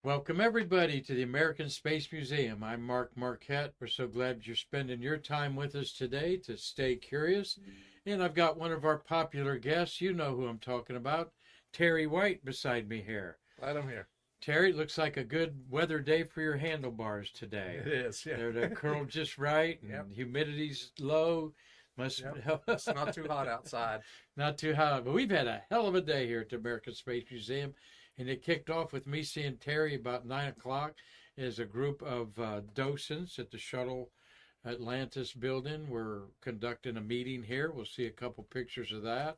Welcome, everybody, to the American Space Museum. I'm Mark Marquette. We're so glad you're spending your time with us today to stay curious. And I've got one of our popular guests. You know who I'm talking about, Terry White, beside me here. Glad I'm here. Terry, it looks like a good weather day for your handlebars today. It is, yeah. They're curled just right, and Yep. humidity's low. Must Yep. It's not too hot outside. Not too hot, but we've had a hell of a day here at the American Space Museum. And it kicked off with me seeing Terry about 9 o'clock as a group of docents at the Shuttle Atlantis building. We're conducting a meeting here. We'll see a couple pictures of that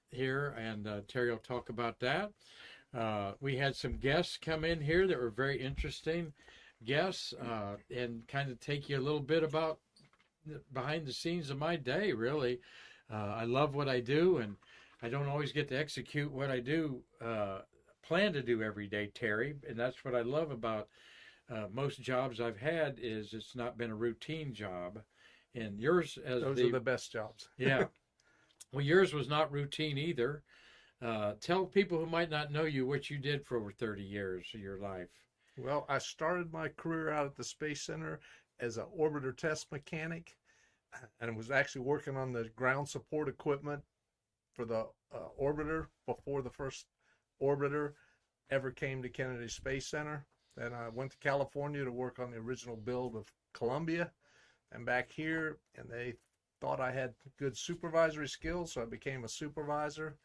here, and Terry will talk about that. We had some guests come in here that were very interesting guests and kind of take you a little bit about behind the scenes of my day, really. I love what I do, and I don't always get to execute what I do, plan to do every day, Terry. And that's what I love about most jobs I've had is it's not been a routine job. And yours as Those are the best jobs. Yeah. Well, yours was not routine either. Tell people who might not know you what you did for over 30 years of your life. Well, I started my career out at the Space Center as an orbiter test mechanic, and was actually working on the ground support equipment for the orbiter before the first orbiter ever came to Kennedy Space Center. Then I went to California to work on the original build of Columbia, and back here, and they thought I had good supervisory skills, so I became a supervisor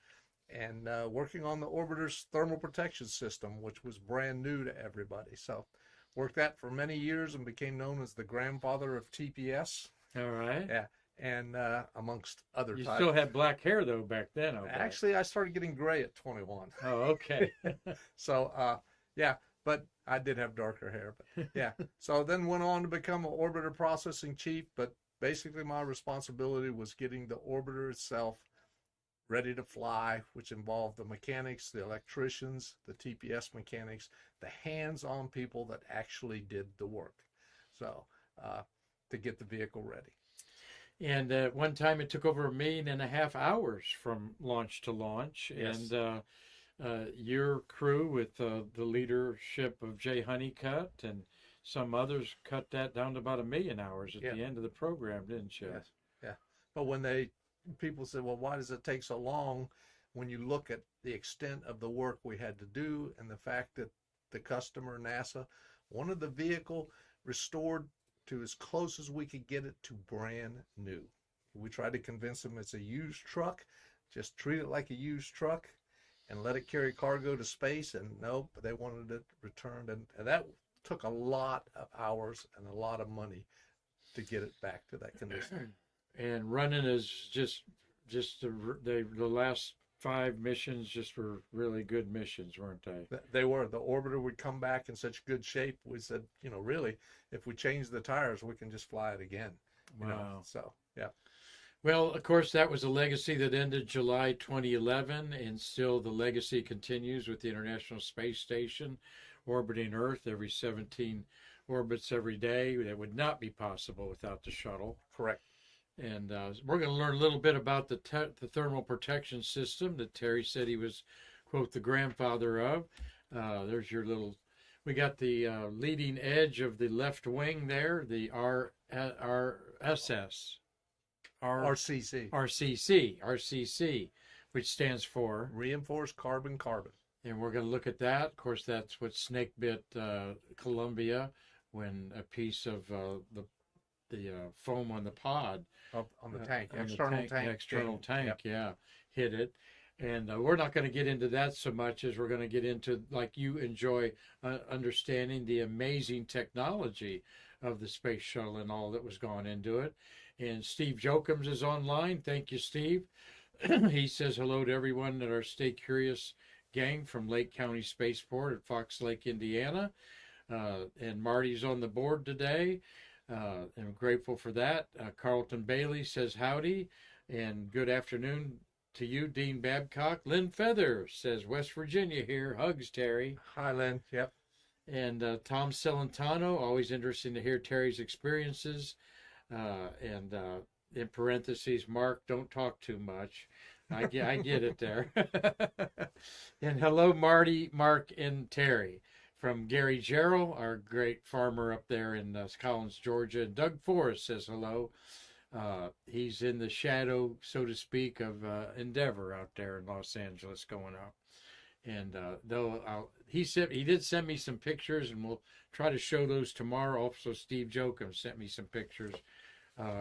and working on the orbiter's thermal protection system, which was brand new to everybody. So worked that for many years and became known as the grandfather of TPS. All right. Yeah. And amongst other You types. still had black hair, though, back then. Okay. Actually, I started getting gray at 21. Oh, okay. So, yeah, but I did have darker hair. But yeah. So then went on to become an orbiter processing chief. But basically, my responsibility was getting the orbiter itself ready to fly, which involved the mechanics, the electricians, the TPS mechanics, the hands-on people that actually did the work. So to get the vehicle ready. And at one time, it took over 1.5 million hours from launch to launch. Yes. And your crew, with the leadership of Jay Honeycutt and some others, cut that down to about 1 million hours at the end of the program, didn't you? Yes. Yeah. But when people said, well, why does it take so long? When you look at the extent of the work we had to do and the fact that the customer, NASA, wanted the vehicle restored to as close as we could get it to brand new. We tried to convince them it's a used truck, just treat it like a used truck and let it carry cargo to space. And nope, they wanted it returned. And that took a lot of hours and a lot of money to get it back to that condition. And running is just the last 5 missions just were really good missions, weren't they? They were. The orbiter would come back in such good shape. We said, really, if we change the tires, we can just fly it again. Wow. So, yeah. Well, of course, that was a legacy that ended July 2011, and still the legacy continues with the International Space Station orbiting Earth every 17 orbits every day. That would not be possible without the shuttle. Correct. And we're going to learn a little bit about the thermal protection system that Terry said he was, quote, the grandfather of. There's your little, we got the leading edge of the left wing there, the RCC, which stands for Reinforced Carbon. And we're going to look at that. Of course, that's what snake bit Columbia when a piece of the foam on the pod, on the tank, external tank, hit it. And we're not going to get into that so much as we're going to get into, like you enjoy, understanding the amazing technology of the space shuttle and all that was gone into it. And Steve Jokums is online. Thank you, Steve. He says hello to everyone at our Stay Curious gang from Lake County Spaceport at Fox Lake, Indiana. And Marty's on the board today. I'm grateful for that. Carlton Bailey says howdy and good afternoon to you, Dean Babcock. Lynn Feather says West Virginia here. Hugs, Terry. Hi, Lynn. Yep. And Tom Celentano, always interesting to hear Terry's experiences. And in parentheses, Mark, don't talk too much. I get it there. And hello, Marty, Mark, and Terry. from Gary Gerald, our great farmer up there in Collins, Georgia. And Doug Forrest says hello. He's in the shadow, so to speak, of Endeavor out there in Los Angeles going up. And he did send me some pictures, and we'll try to show those tomorrow. Also, Steve Jokum sent me some pictures.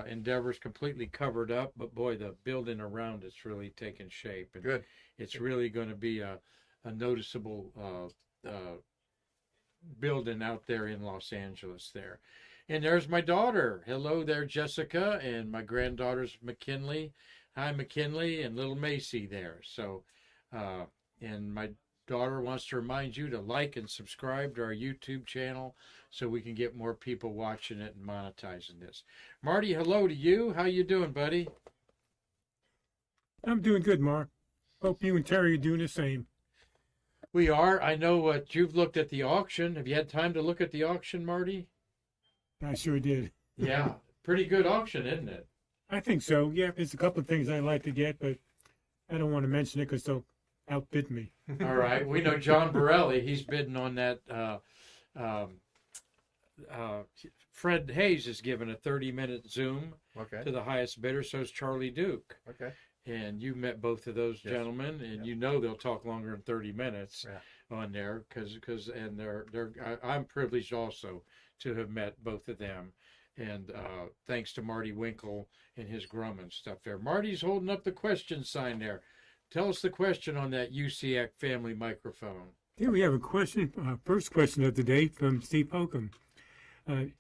Endeavor's completely covered up, but boy, the building around it's really taken shape. And Good. It's really going to be a noticeable building out there in Los Angeles there. And there's my daughter. Hello there, Jessica, and my granddaughter's McKinley. Hi, McKinley, and little Macy there. So, and my daughter wants to remind you to like and subscribe to our YouTube channel so we can get more people watching it and monetizing this. Marty, hello to you. How you doing, buddy? I'm doing good, Mark. Hope you and Terry are doing the same. We are. I know what you've looked at the auction. Have you had time to look at the auction, Marty? I sure did. Yeah, pretty good auction, isn't it? I think so. Yeah, there's a couple of things I'd like to get, but I don't want to mention it because they'll outbid me. All right. We know John Borelli. He's bidding on that. Fred Hayes is given a 30-minute Zoom to the highest bidder. So is Charlie Duke. Okay. And you met both of those gentlemen, and you know they'll talk longer than 30 minutes on there because I'm privileged also to have met both of them, and thanks to Marty Winkle and his Grumman stuff there. Marty's holding up the question sign there. Tell us the question on that UCAC family microphone. Here we have a question, first question of the day from Steve Hokum.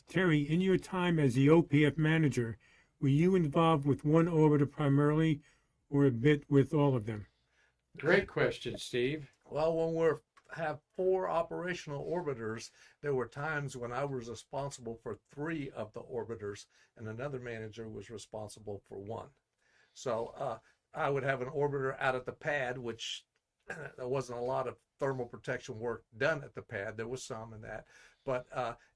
Terry, in your time as the OPF manager, were you involved with one orbiter primarily or a bit with all of them? Great question, Steve. Well, when we have 4 operational orbiters, there were times when I was responsible for 3 of the orbiters and another manager was responsible for 1. So I would have an orbiter out at the pad, which there wasn't a lot of thermal protection work done at the pad. There was some in that, but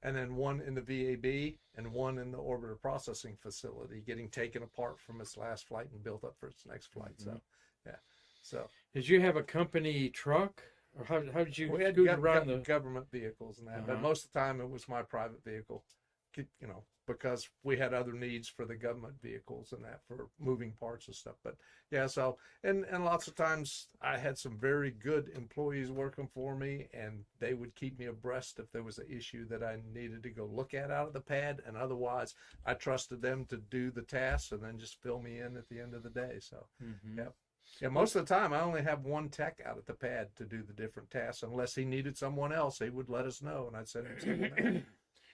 and then 1 in the VAB and 1 in the orbiter processing facility, getting taken apart from its last flight and built up for its next flight. So, yeah. So, did you have a company truck, or how did you? We had government vehicles and that, but most of the time it was my private vehicle. You know, because we had other needs for the government vehicles and that for moving parts and stuff. But yeah, so and lots of times I had some very good employees working for me, and they would keep me abreast if there was an issue that I needed to go look at out of the pad, and otherwise I trusted them to do the tasks and then just fill me in at the end of the day. So yeah, most of the time I only have 1 tech out at the pad to do the different tasks. Unless he needed someone else, he would let us know, and I'd send him someone else.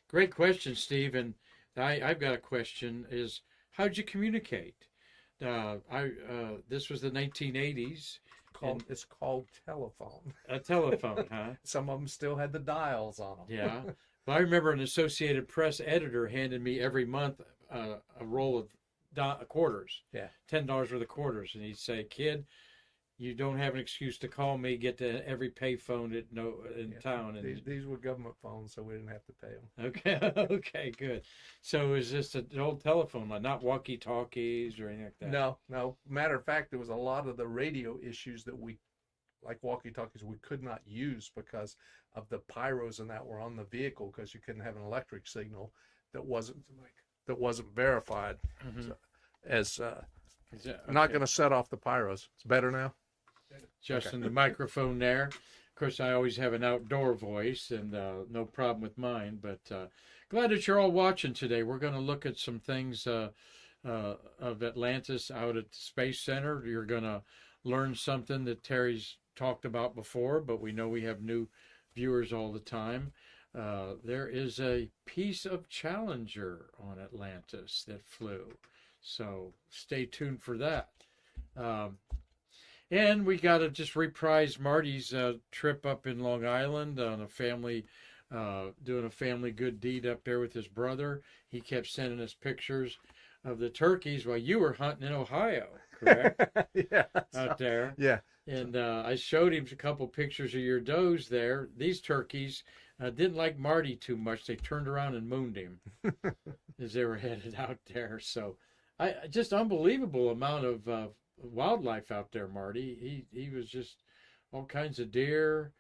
Great question, Steve. And I've got a question: is how'd you communicate? This was the 1980s. It's called telephone. A telephone, huh? Some of them still had the dials on them. Yeah. Well, I remember an Associated Press editor handed me every month a roll of quarters. Yeah. $10 worth of quarters, and he'd say, "Kid, you don't have an excuse to call me. Get to every pay phone in town." And these were government phones, so we didn't have to pay them. Okay, okay, good. So is this an old telephone line, not walkie-talkies or anything like that? No. Matter of fact, there was a lot of the radio issues that we, like walkie-talkies, we could not use because of the pyros and that were on the vehicle, because you couldn't have an electric signal that wasn't verified not going to set off the pyros. It's better now. Adjusting the microphone there. Of course, I always have an outdoor voice, and no problem with mine. But glad that you're all watching today. We're going to look at some things of Atlantis out at the Space Center. You're going to learn something that Terry's talked about before, but we know we have new viewers all the time. There is a piece of Challenger on Atlantis that flew, so stay tuned for that. And we got to just reprise Marty's trip up in Long Island on a family, doing a family good deed up there with his brother. He kept sending us pictures of the turkeys while you were hunting in Ohio, correct? Yeah. Out there. Yeah. And I showed him a couple pictures of your does there. These turkeys didn't like Marty too much. They turned around and mooned him as they were headed out there. So just unbelievable amount of wildlife out there, Marty. He was just all kinds of deer,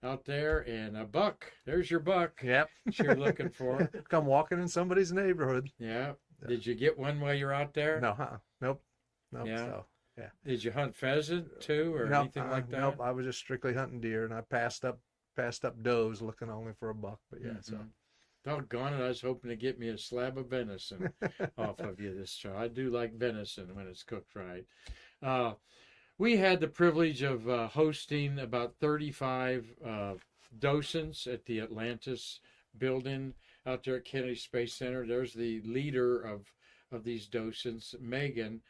out there, and a buck. There's your buck Yep. that you're looking for. Come walking in somebody's neighborhood. Yeah. Did you get one while you're out there? No, nope. Yeah. So, yeah. Did you hunt pheasant too, or Nope, anything like that? Nope. I was just strictly hunting deer, and I passed up does looking only for a buck. But yeah, so. Mhm. Doggone it, I was hoping to get me a slab of venison off of you this show. I do like venison when it's cooked right. We had the privilege of hosting about 35 docents at the Atlantis building out there at Kennedy Space Center. There's the leader of these docents, Megan.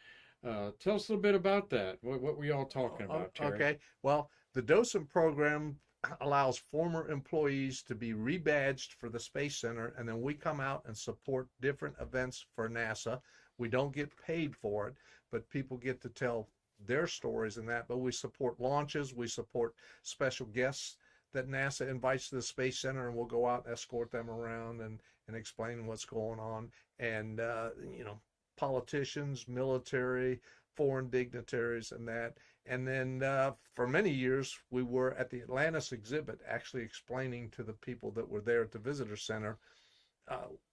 Tell us a little bit about that. What were you all talking about, Terry? Okay. Well, the docent program allows former employees to be rebadged for the Space Center, and then we come out and support different events for NASA. We don't get paid for it, but people get to tell their stories and that. But we support launches, we support special guests that NASA invites to the Space Center, and we'll go out and escort them around and explain what's going on. And, politicians, military, foreign dignitaries, and that. And then for many years, we were at the Atlantis exhibit actually explaining to the people that were there at the visitor center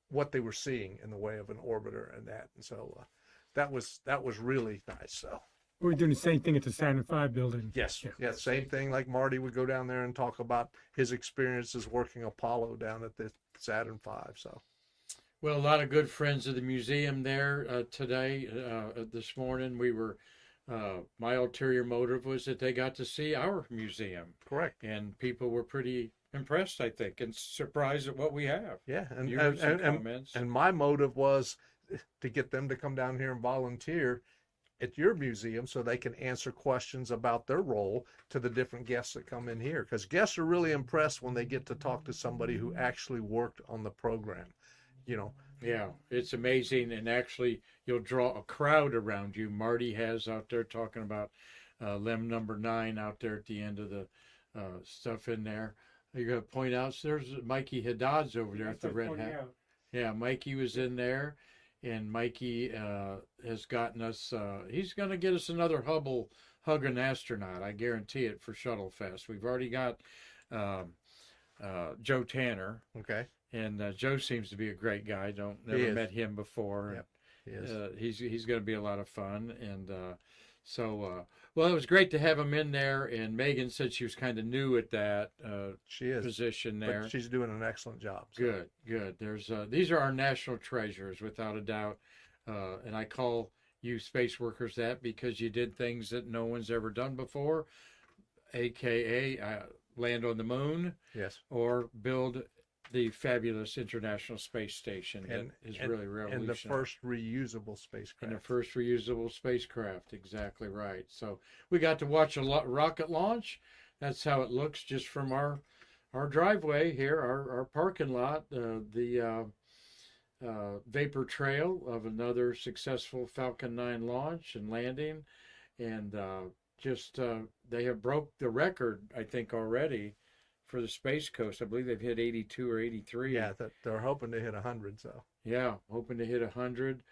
what they were seeing in the way of an orbiter and that. And so that was really nice. So We're doing the same thing at the Saturn V building. yes, Yeah. yeah, same thing. Like Marty would go down there and talk about his experiences working Apollo down at the Saturn V. So. Well, a lot of good friends of the museum there today. This morning, we were. My ulterior motive was that they got to see our museum, Correct. and people were pretty impressed, I think, and surprised at what we have. Yeah, and You heard some comments. and my motive was to get them to come down here and volunteer at your museum so they can answer questions about their role to the different guests that come in here, because guests are really impressed when they get to talk to somebody who actually worked on the program. Yeah, it's amazing, and actually, you'll draw a crowd around you. Marty has out there talking about limb number 9 out there at the end of the stuff in there. You're going to point out, so there's Mikey Haddad's over there at the Red Hat. Yeah, Mikey was in there, and Mikey has gotten us, he's going to get us another Hubble hugging astronaut, I guarantee it, for Shuttle Fest. We've already got Joe Tanner. Okay. And Joe seems to be a great guy. Never met him before. Yep, he is. He's going to be a lot of fun. And well, it was great to have him in there. And Megan said she was kind of new at that She is. position there. But she's doing an excellent job. So. Good. There's these are our national treasures, without a doubt. And I call you space workers that because you did things that no one's ever done before, aka land on the moon, Yes. or build the fabulous International Space Station that is really revolutionary. And the first reusable spacecraft. And the first reusable spacecraft, exactly right. So we got to watch a rocket launch. That's how it looks just from our driveway here, our parking lot, the vapor trail of another successful Falcon 9 launch and landing. And they have broke the record, I think, already for the Space Coast. I believe they've hit 82 or 83. Yeah, they're hoping to hit 100. So yeah, hoping to hit 100.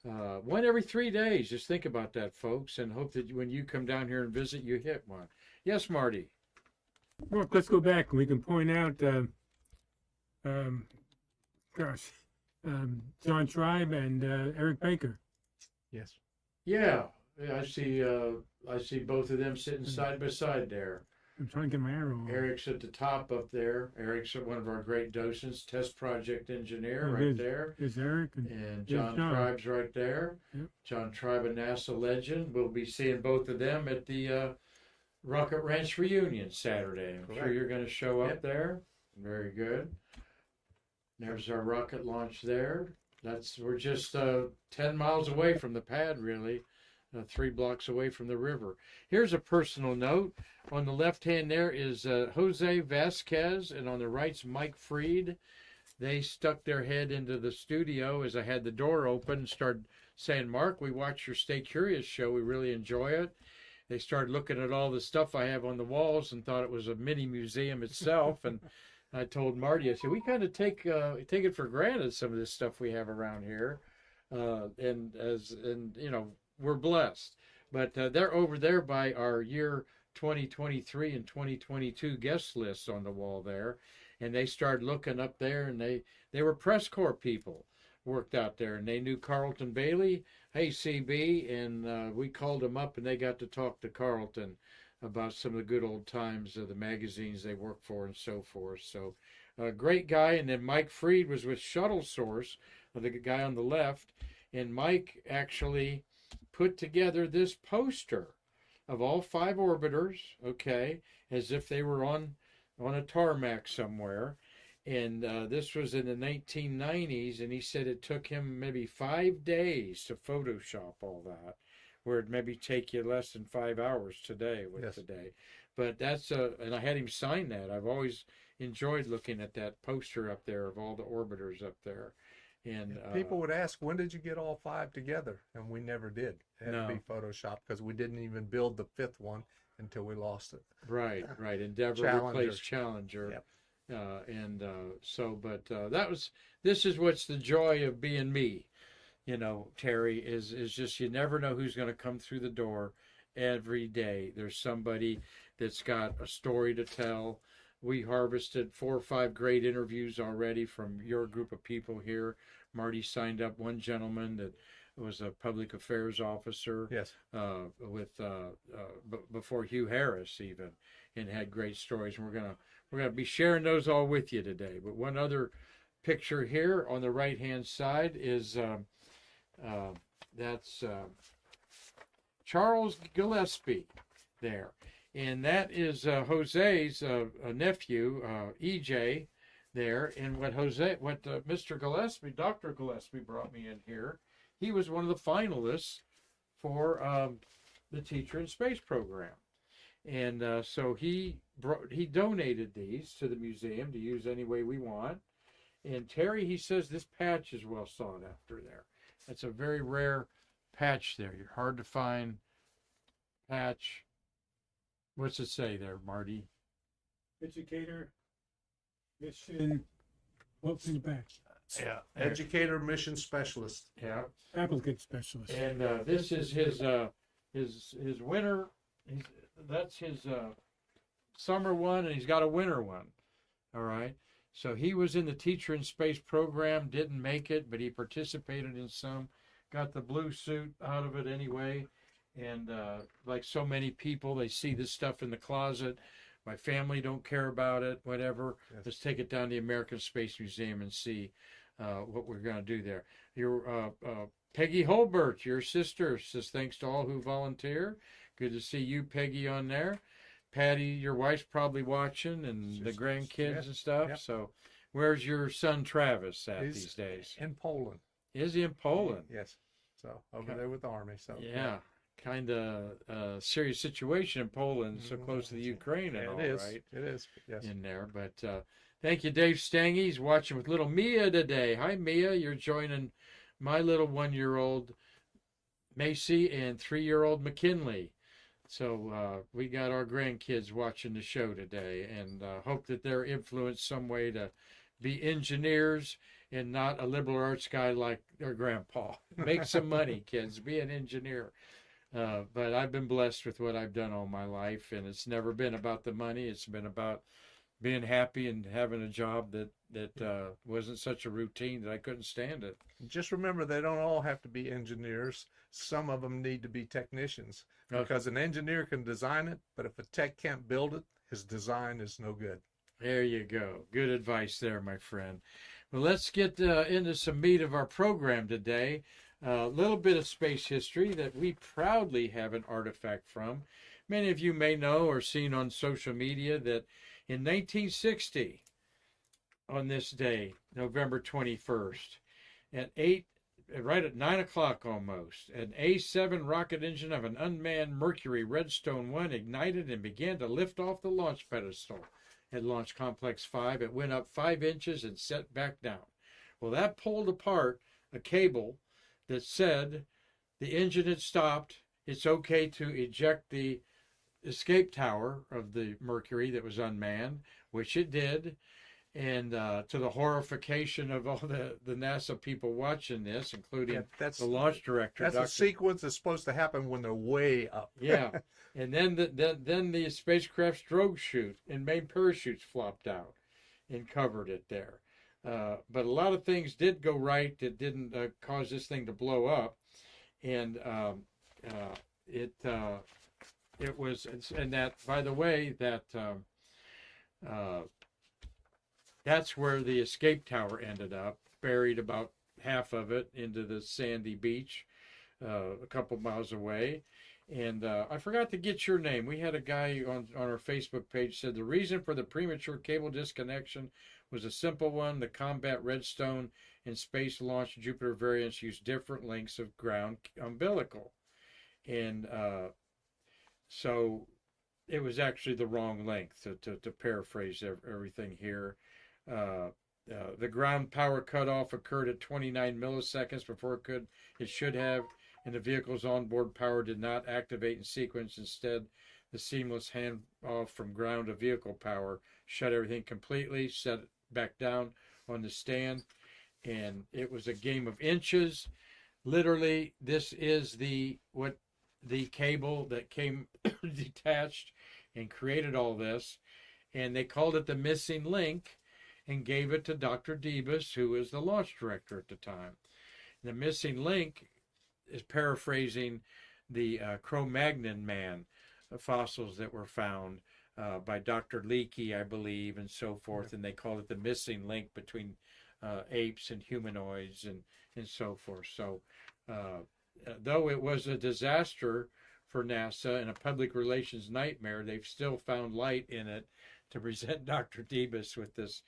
One every 3 days. Just think about that, folks, and hope that when you come down here and visit, you hit one. Yes, Marty. Well, let's go back and we can point out, John Tribe and Eric Baker. yes. Yeah, I see both of them sitting side by side there. I'm trying to get my arrow on. Eric's at the top up there. Eric's one of our great docents, test project engineer there. There's Eric. And John Tribe's right there. Yep. John Tribe, a NASA legend. We'll be seeing both of them at the Rocket Ranch reunion Saturday. I'm sure you're going to show up there. Very good. There's our rocket launch there. We're just 10 miles away from the pad, really. 3 blocks away from the river. Here's a personal note. On the left hand there is Jose Vasquez, and on the right's Mike Freed. They stuck their head into the studio as I had the door open and started saying, "Mark, we watched your Stay Curious show. We really enjoy it." They started looking at all the stuff I have on the walls and thought it was a mini museum itself. And I told Marty, I said, we kind of take it for granted, some of this stuff we have around here. And we're blessed. But they're over there by our year 2023 and 2022 guest lists on the wall there, and they started looking up there, and they were press corps people worked out there, and they knew Carlton Bailey. Hey, CB, and we called them up, and they got to talk to Carlton about some of the good old times of the magazines they worked for and so forth. So, a great guy. And then Mike Freed was with Shuttle Source, the guy on the left, and Mike actually put together this poster of all 5 orbiters, okay, as if they were on a tarmac somewhere. And this was in the 1990s, and he said it took him maybe 5 days to Photoshop all that, where it'd maybe take you less than 5 hours today with Yes. today. But that's and I had him sign that. I've always enjoyed looking at that poster up there of all the orbiters up there. And People would ask, when did you get all 5 together? And we never did. It had No. to be Photoshopped because we didn't even build the 5th one until we lost it. right. Endeavor Challenger. replaced Challenger. Yep. This is what's the joy of being me, Terry, is just you never know who's going to come through the door every day. There's somebody that's got a story to tell. We harvested 4 or 5 great interviews already from your group of people here. Marty signed up one gentleman that was a public affairs officer. Yes. Before Hugh Harris even, and had great stories. And we're gonna be sharing those all with you today. But one other picture here on the right hand side is that's Charles Gillespie there, and that is Jose's nephew, EJ there. And what Mr. Gillespie, Dr. Gillespie brought me in here. He was one of the finalists for the Teacher in Space program. And so he donated these to the museum to use any way we want. And Terry, he says this patch is well sought after there. That's a very rare patch there. You're hard to find patch. What's it say there, Marty? Educator, mission, what's in the back? Yeah. Educator mission specialist. Yeah. Applicant specialist. And this is his winter. That's his summer one, and he's got a winter one. All right. So he was in the Teacher in Space program, didn't make it, but he participated in some, got the blue suit out of it anyway. And like so many people, they see this stuff in the closet. My family don't care about it, whatever. Yes. Let's take it down to the American Space Museum and see what we're going to do there. Your Peggy Holbert, your sister, says thanks to all who volunteer. Good to see you, Peggy, on there. Patty, your wife's probably watching, and the grandkids and stuff. Yep. So where's your son Travis at He's these days? in Poland. Is he in Poland? Yes. So over there with the Army. So Yeah. Kind of serious situation in Poland, so close to the Ukraine and Yeah, all, it is. right? It is. Yes. In there. But thank you, Dave Stange. He's watching with little Mia today. Hi, Mia. You're joining my little 1-year-old Macy and 3-year-old McKinley. So we got our grandkids watching the show today, and hope that they're influenced some way to be engineers and not a liberal arts guy like their grandpa. Make some money, kids. Be an engineer. But I've been blessed with what I've done all my life, and it's never been about the money. It's been about being happy and having a job that wasn't such a routine that I couldn't stand it. Just remember, they don't all have to be engineers. Some of them need to be technicians, because an engineer can design it, but if a tech can't build it, his design is no good. There you go. Good advice there, my friend. Well, let's get into some meat of our program today. A little bit of space history that we proudly have an artifact from. Many of you may know or seen on social media that in 1960, on this day, November 21st, right at 9 o'clock almost, an A-7 rocket engine of an unmanned Mercury Redstone 1 ignited and began to lift off the launch pedestal at Launch Complex 5. It went up 5 inches and set back down. Well, that pulled apart a cable that said the engine had stopped. It's okay to eject the escape tower of the Mercury that was unmanned, which it did. and to the horrification of all the NASA people watching this, including that's the launch director. that's Dr. a sequence that's supposed to happen when they're way up. Yeah, and then the spacecraft's drogue chute and main parachutes flopped out and covered it there. But a lot of things did go right that didn't cause this thing to blow up, and it was, and that, by the way, that's where the escape tower ended up, buried about half of it into the sandy beach, a couple miles away. And I forgot to get your name. We had a guy on our Facebook page said the reason for the premature cable disconnection was a simple one. The combat Redstone and space launch Jupiter variants use different lengths of ground umbilical. And so it was actually the wrong length, to paraphrase everything here. The ground power cutoff occurred at 29 milliseconds before it should have, and the vehicle's onboard power did not activate in sequence. Instead, the seamless handoff from ground to vehicle power shut everything completely, set it back down on the stand, and it was a game of inches. Literally, this is the cable that came detached and created all this, and they called it the missing link and gave it to Dr. Debus, who was the launch director at the time. The missing link is paraphrasing the Cro-Magnon man fossils that were found by Dr. Leakey, I believe, and so forth, and they called it the missing link between apes and humanoids and so forth. So though it was a disaster for NASA and a public relations nightmare, they've still found light in it to present Dr. Debus with this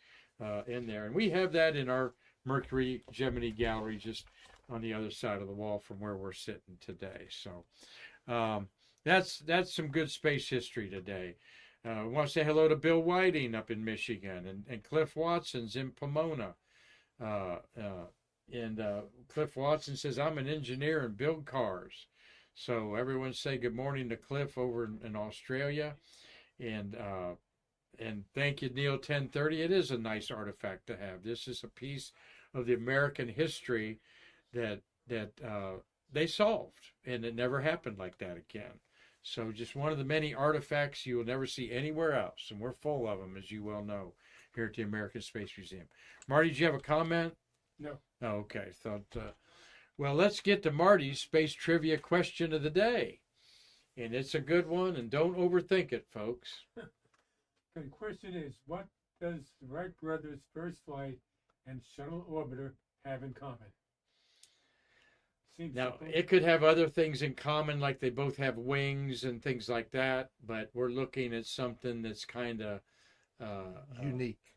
in there. And we have that in our Mercury Gemini gallery just on the other side of the wall from where we're sitting today. So that's some good space history today. I want to say hello to Bill Whiting up in Michigan and Cliff Watson's in Pomona. Cliff Watson says, I'm an engineer and build cars. So everyone say good morning to Cliff over in Australia. And thank you, Neil 1030. It is a nice artifact to have. This is a piece of the American history that they solved, and it never happened like that again. So just one of the many artifacts you will never see anywhere else, and we're full of them, as you well know, here at the American Space Museum. Marty, did you have a comment? No. Oh, okay. Well, let's get to Marty's space trivia question of the day. And it's a good one, and don't overthink it, folks. The question is, what does the Wright brothers' first flight and Shuttle Orbiter have in common? Now, it could have other things in common, like they both have wings and things like that, but we're looking at something that's kind of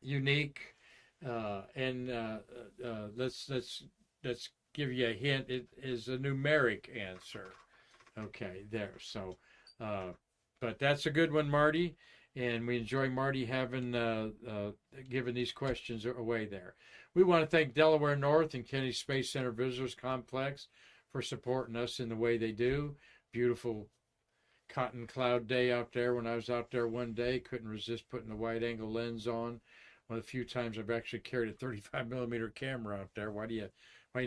Unique. Let's give you a hint. It is a numeric answer. Okay, there. So, but that's a good one, Marty. And we enjoy Marty having given these questions away there. We want to thank Delaware North and Kennedy Space Center Visitors Complex for supporting us in the way they do. Beautiful cotton cloud day out there. When I was out there one day, couldn't resist putting the wide angle lens on. One of the few times I've actually carried a 35 millimeter camera out there. Why do you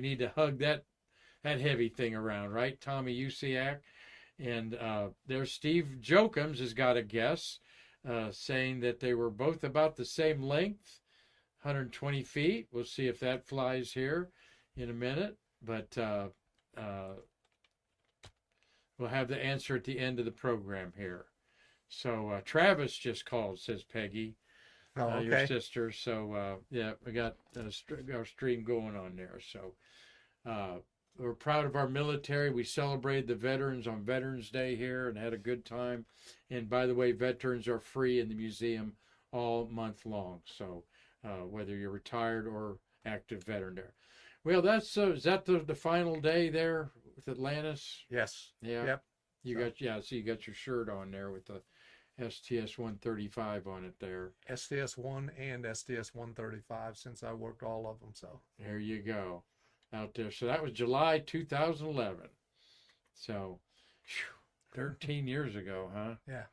need to hug that heavy thing around, right? Tommy Usiak. And there's Steve Jokums has got a guess. Saying that they were both about the same length, 120 feet. We'll see if that flies here in a minute, but we'll have the answer at the end of the program here. So Travis just called, says Peggy, your sister. So yeah, we got our stream going on there. So we're proud of our military. We celebrated the veterans on Veterans Day here and had a good time. And by the way, veterans are free in the museum all month long. So whether you're retired or active veteran there. Well, that's is that the final day there with Atlantis? Yes. Yeah. Yep. So you got your shirt on there with the STS 135 on it there. STS 1 and STS 135 since I worked all of them. So there you go. Out there. So that was July 2011. So 13 years ago, huh? Yeah.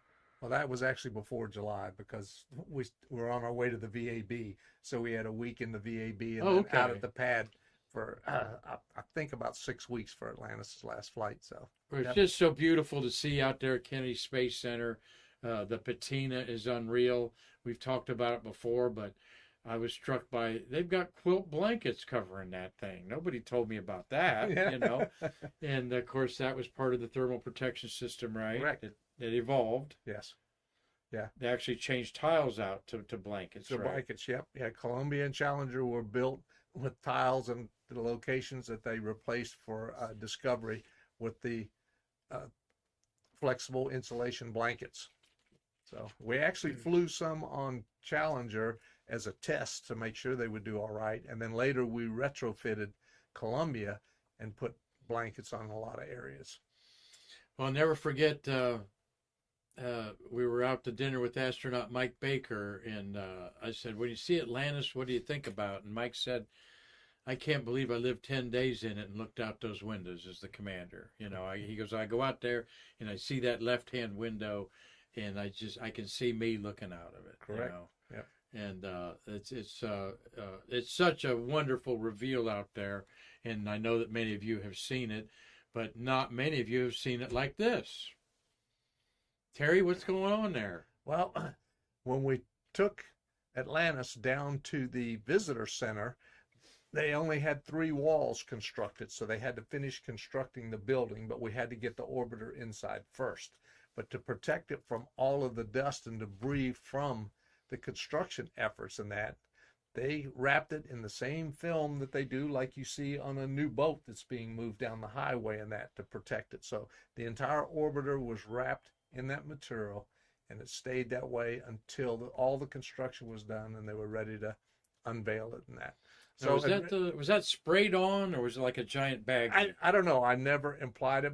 Well, that was actually before July because we were on our way to the VAB, so we had a week in the VAB and Oh, then out okay. at the pad for I think about 6 weeks for Atlantis' last flight. So It's yep. just so beautiful to see out there at Kennedy Space Center. The patina is unreal. We've talked about it before, but I was struck by they've got quilt blankets covering that thing. Nobody told me about that, Yeah. you know. And of course, that was part of the thermal protection system, right? Correct. It evolved. Yes. They actually changed tiles out to blankets, The right? blankets, yep. Yeah, Columbia and Challenger were built with tiles and the locations that they replaced for Discovery with the flexible insulation blankets. So we actually flew some on Challenger as a test to make sure they would do all right. And then later we retrofitted Columbia and put blankets on a lot of areas. Well, I'll never forget, we were out to dinner with astronaut Mike Baker, and I said, when you see Atlantis, what do you think about? And Mike said, I can't believe I lived 10 days in it and looked out those windows as the commander. You know, he goes, I go out there and I see that left-hand window, and I can see me looking out of it. Correct. You know? Yep. And it's such a wonderful reveal out there, and I know that many of you have seen it, but not many of you have seen it like this. Terry, what's going on there? Well, when we took Atlantis down to the visitor center, they only had 3 walls constructed, so they had to finish constructing the building, but we had to get the orbiter inside first. But to protect it from all of the dust and debris from the construction efforts and that, they wrapped it in the same film that they do like you see on a new boat that's being moved down the highway and that to protect it. So the entire orbiter was wrapped in that material, and it stayed that way until all the construction was done and they were ready to unveil it and that. So was that sprayed on, or was it like a giant bag? I don't know. I never applied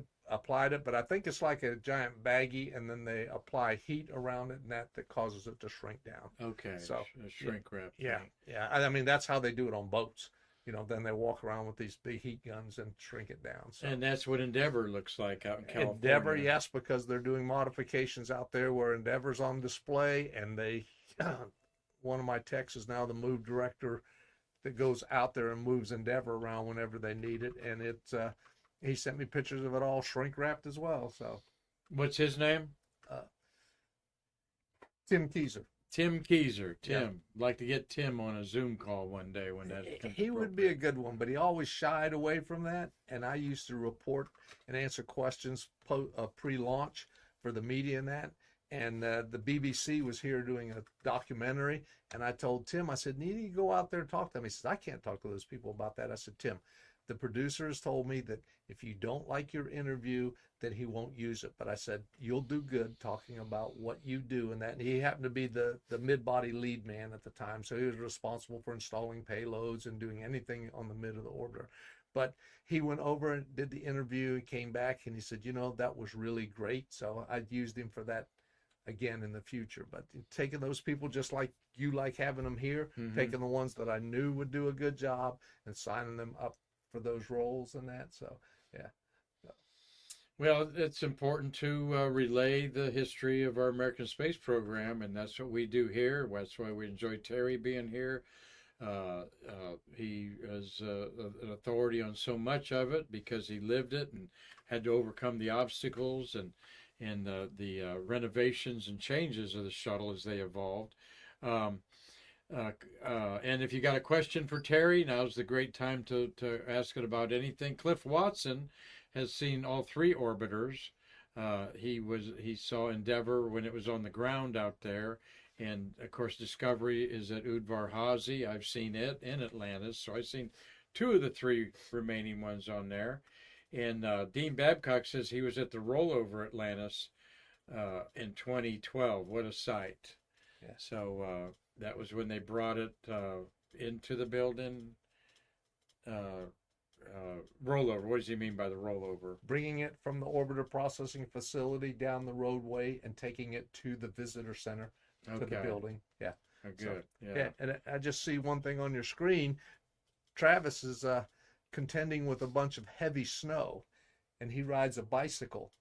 it, but I think it's like a giant baggie, and then they apply heat around it, and that causes it to shrink down. Okay, So a shrink wrap. Yeah, thing. yeah. I mean, that's how they do it on boats. You know, then they walk around with these big heat guns and shrink it down. So. And that's what Endeavor looks like out in California. Endeavor, yes, because they're doing modifications out there where Endeavor's on display, and they, one of my techs is now the move director that goes out there and moves Endeavor around whenever they need it, and he sent me pictures of it all shrink wrapped as well. So, What's his name? Tim Keyser. Tim Keyser. Tim. Like to get Tim on a Zoom call one day when that. He would be a good one, but he always shied away from that. And I used to report and answer questions pre-launch for the media and that. And the BBC was here doing a documentary, and I told Tim, I said, need you go out there and talk to them. He says, I can't talk to those people about that. I said, Tim, the producers told me that if you don't like your interview, that he won't use it. But I said, you'll do good talking about what you do and that. And he happened to be the mid-body lead man at the time, so he was responsible for installing payloads and doing anything on the mid of the orbiter. But he went over and did the interview. He came back and he said, that was really great. So I used him for that again in the future. But taking those people just like you like having them here, taking the ones that I knew would do a good job and signing them up for those roles and that. So, yeah. Well, it's important to relay the history of our American space program, and that's what we do here. That's why we enjoy Terry being here. He is an authority on so much of it because he lived it and had to overcome the obstacles and the renovations and changes of the shuttle as they evolved. And if you got a question for Terry, now's the great time to ask it about anything. Cliff Watson has seen all 3 orbiters. He saw Endeavor when it was on the ground out there, and of course Discovery is at Udvar Hazy. I've seen it in Atlantis, so I've seen 2 of the 3 remaining ones on there. And Dean Babcock says he was at the rollover Atlantis in 2012. What a sight! Yeah. So that was when they brought it into the building. Rollover. What does he mean by the rollover? Bringing it from the orbiter processing facility down the roadway and taking it to the visitor center to the building. Yeah. Oh, good. So, yeah. And I just see one thing on your screen. Travis is contending with a bunch of heavy snow, and he rides a bicycle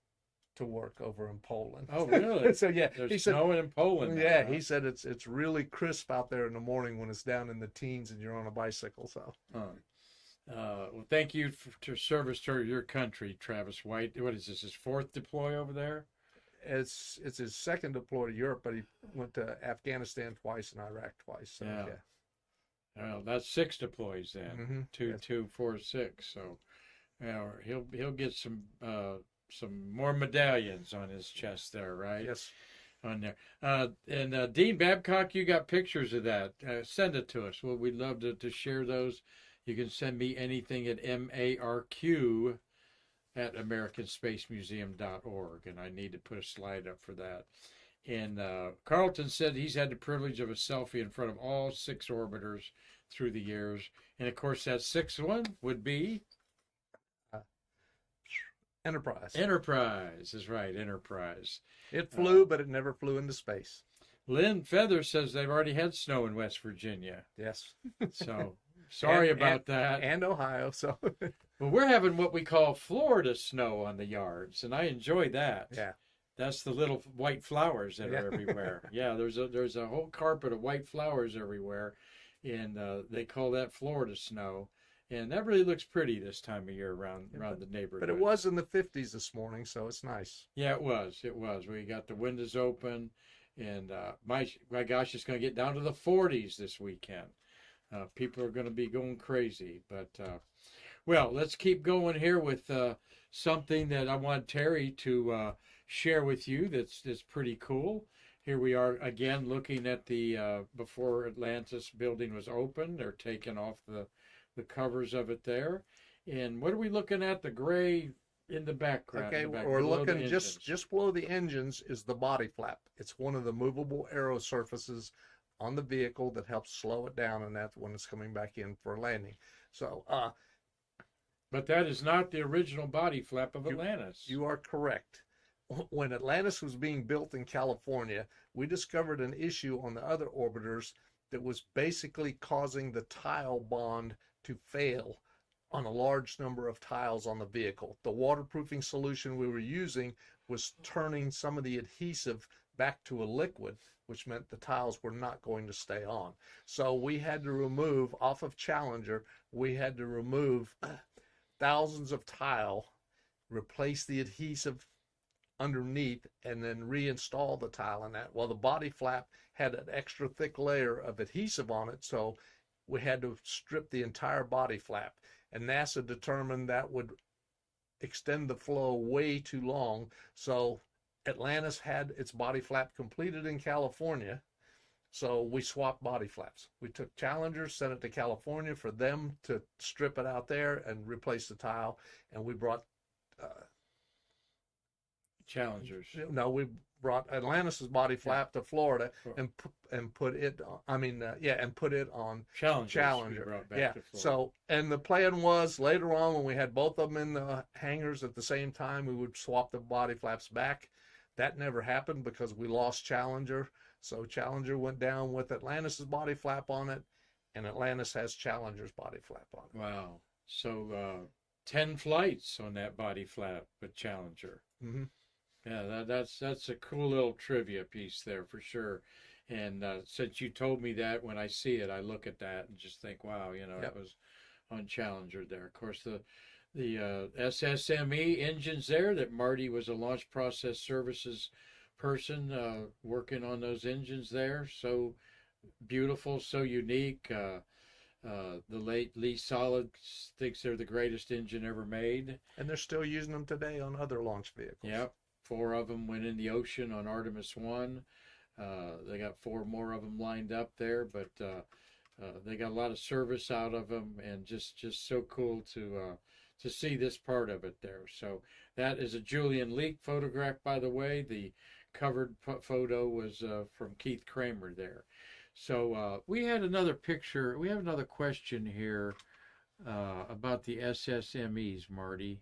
to work over in Poland. Oh, really? So yeah, There's he said, snowing in Poland. yeah, now, huh? he said it's really crisp out there in the morning when it's down in the teens and you're on a bicycle. So Well, thank you for service to your country, Travis White. What is this? His fourth deploy over there? it's his second deploy to Europe, but he went to Afghanistan twice and Iraq twice. So Yeah. yeah. Well, that's 6 deploys then. Mhm. 2, Yes. 2, 4, 6. So, he'll get some more medallions on his chest there, right? Yes. On there. And Dean Babcock, you got pictures of that. Send it to us. Well, we'd love to share those. You can send me anything at marq@americanspacemuseum.org, and I need to put a slide up for that. And Carlton said he's had the privilege of a selfie in front of all 6 orbiters through the years. And of course, that 6th one would be Enterprise. Enterprise. Is right, Enterprise. It flew, but it never flew into space. Lynn Feather says they've already had snow in West Virginia. Yes. So sorry about that. And Ohio. So Well, we're having what we call Florida snow on the yards, and I enjoy that. yeah. That's the little white flowers that Yeah. are everywhere. Yeah, there's a whole carpet of white flowers everywhere, and they call that Florida snow, and that really looks pretty this time of year around the neighborhood. But it was in the 50s this morning, so it's nice. Yeah, it was. It was. We got the windows open, and my gosh, it's going to get down to the 40s this weekend. People are going to be going crazy, but well, let's keep going here with something that I want Terry to share with you. That's pretty cool. Here we are again looking at the before Atlantis building was open. They're taking off the covers of it there, and what are we looking at? The gray in the background. Okay, in the back, we're below the looking engines. just below the engines is the body flap. It's one of the movable aero surfaces on the vehicle that helps slow it down, and that's when it's coming back in for landing. So But that is not the original body flap of Atlantis. you are correct. When Atlantis was being built in California, we discovered an issue on the other orbiters that was basically causing the tile bond to fail on a large number of tiles on the vehicle. The waterproofing solution we were using was turning some of the adhesive back to a liquid, which meant the tiles were not going to stay on. So we had to remove, off of Challenger, we had to remove thousands of tile, replace the adhesive underneath, and then reinstall the tile in that. Well, the body flap had an extra thick layer of adhesive on it, so we had to strip the entire body flap. And NASA determined that would extend the flow way too long. So Atlantis had its body flap completed in California. So we swapped body flaps. We took Challenger, sent it to California for them to strip it out there and replace the tile. And we brought Challengers. no, we brought Atlantis's body flap to Florida and put it on, and put it on Challengers. Challenger. We brought back Yeah. to Florida. So, and the plan was later on when we had both of them in the hangars at the same time, we would swap the body flaps back. That never happened because we lost Challenger. So Challenger went down with Atlantis's body flap on it, and Atlantis has Challenger's body flap on it. Wow. So 10 flights on that body flap with Challenger. Mhm. Yeah, that's a cool little trivia piece there for sure. And since you told me that, when I see it, I look at that and just think, wow, Yep. it was on Challenger there. Of course, the SSME engines there, that Marty was a launch process services person working on those engines there. So beautiful, so unique. The late Lee Solid thinks they're the greatest engine ever made. And they're still using them today on other launch vehicles. Yep. 4 of them went in the ocean on Artemis 1. They got 4 more of them lined up there, but they got a lot of service out of them, and just so cool to see this part of it there. So that is a Julian Leak photograph, by the way. The covered photo was from Keith Kramer there. So we had another picture. We have another question here about the SSMEs, Marty.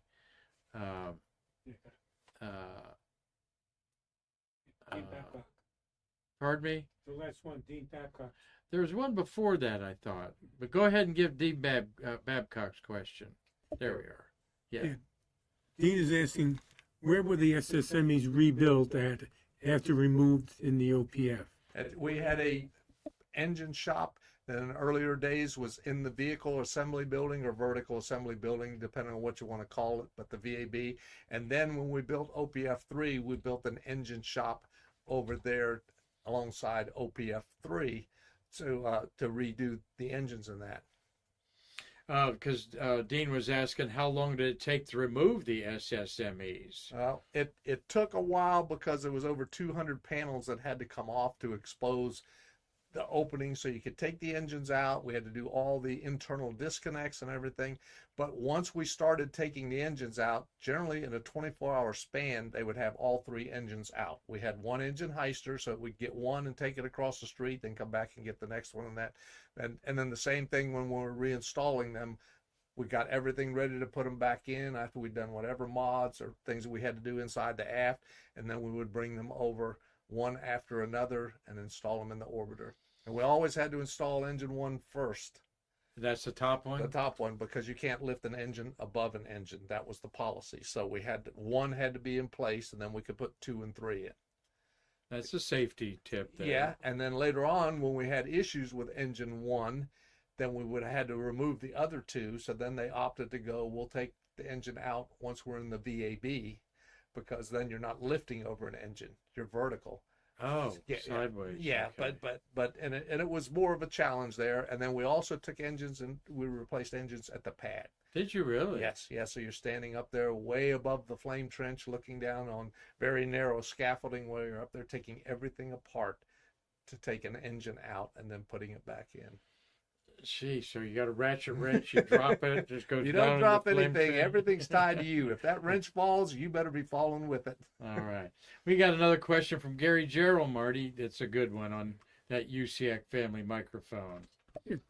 Dean Babcock. Pardon me? The last one, Dean Babcock. There was one before that, I thought. But go ahead and give Dean Babcock's question. There we are. Yeah. Dean is asking, Where were the SSMEs rebuilt at after removed in the OPF? We had a engine shop that in earlier days was in the vehicle assembly building or vertical assembly building, depending on what you want to call it, but the VAB. And then when we built OPF 3, we built an engine shop over there alongside OPF 3 to redo the engines in that. Because Dean was asking how long did it take to remove the SSMEs? It took a while because there was over 200 panels that had to come off to expose the opening so you could take the engines out. We had to do all the internal disconnects and everything. But once we started taking the engines out, generally in a 24-hour span, they would have all 3 engines out. We had one engine heister, so we'd get one and take it across the street, then come back and get the next one and that. And then the same thing when we were reinstalling them. We got everything ready to put them back in after we'd done whatever mods or things that we had to do inside the aft, and then we would bring them over one after another and install them in the orbiter. And we always had to install engine 1 first. That's the top one? The top one, because you can't lift an engine above an engine. That was the policy. So we had one had to be in place, and then we could put 2 and 3 in. That's a safety tip there. Yeah, and then later on, when we had issues with engine 1, then we would have had to remove the other 2. So then they opted to go, we'll take the engine out once we're in the VAB, because then you're not lifting over an engine. You're vertical. Oh, Yeah, sideways. Yeah, Okay. but it was more of a challenge there. And then we also took engines and we replaced engines at the pad. Did you really? Yes. So you're standing up there way above the flame trench, looking down on very narrow scaffolding where you're up there taking everything apart to take an engine out and then putting it back in. Gee, so you got a ratchet wrench, you drop it, it just goes You down. don't drop in the flame anything. trench. Everything's tied to you. If that wrench falls, you better be falling with it. All right. We got another question from Gary Gerald, Marty. It's a good one on that UCAC family microphone.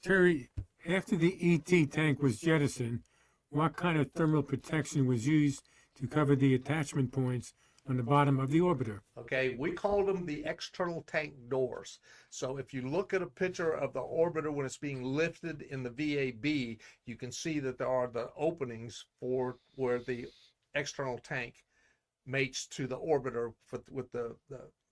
Terry, after the ET tank was jettisoned, what kind of thermal protection was used to cover the attachment points on the bottom of the orbiter? Okay, we called them the external tank doors. So if you look at a picture of the orbiter when it's being lifted in the VAB, you can see that there are the openings for where the external tank mates to the orbiter with the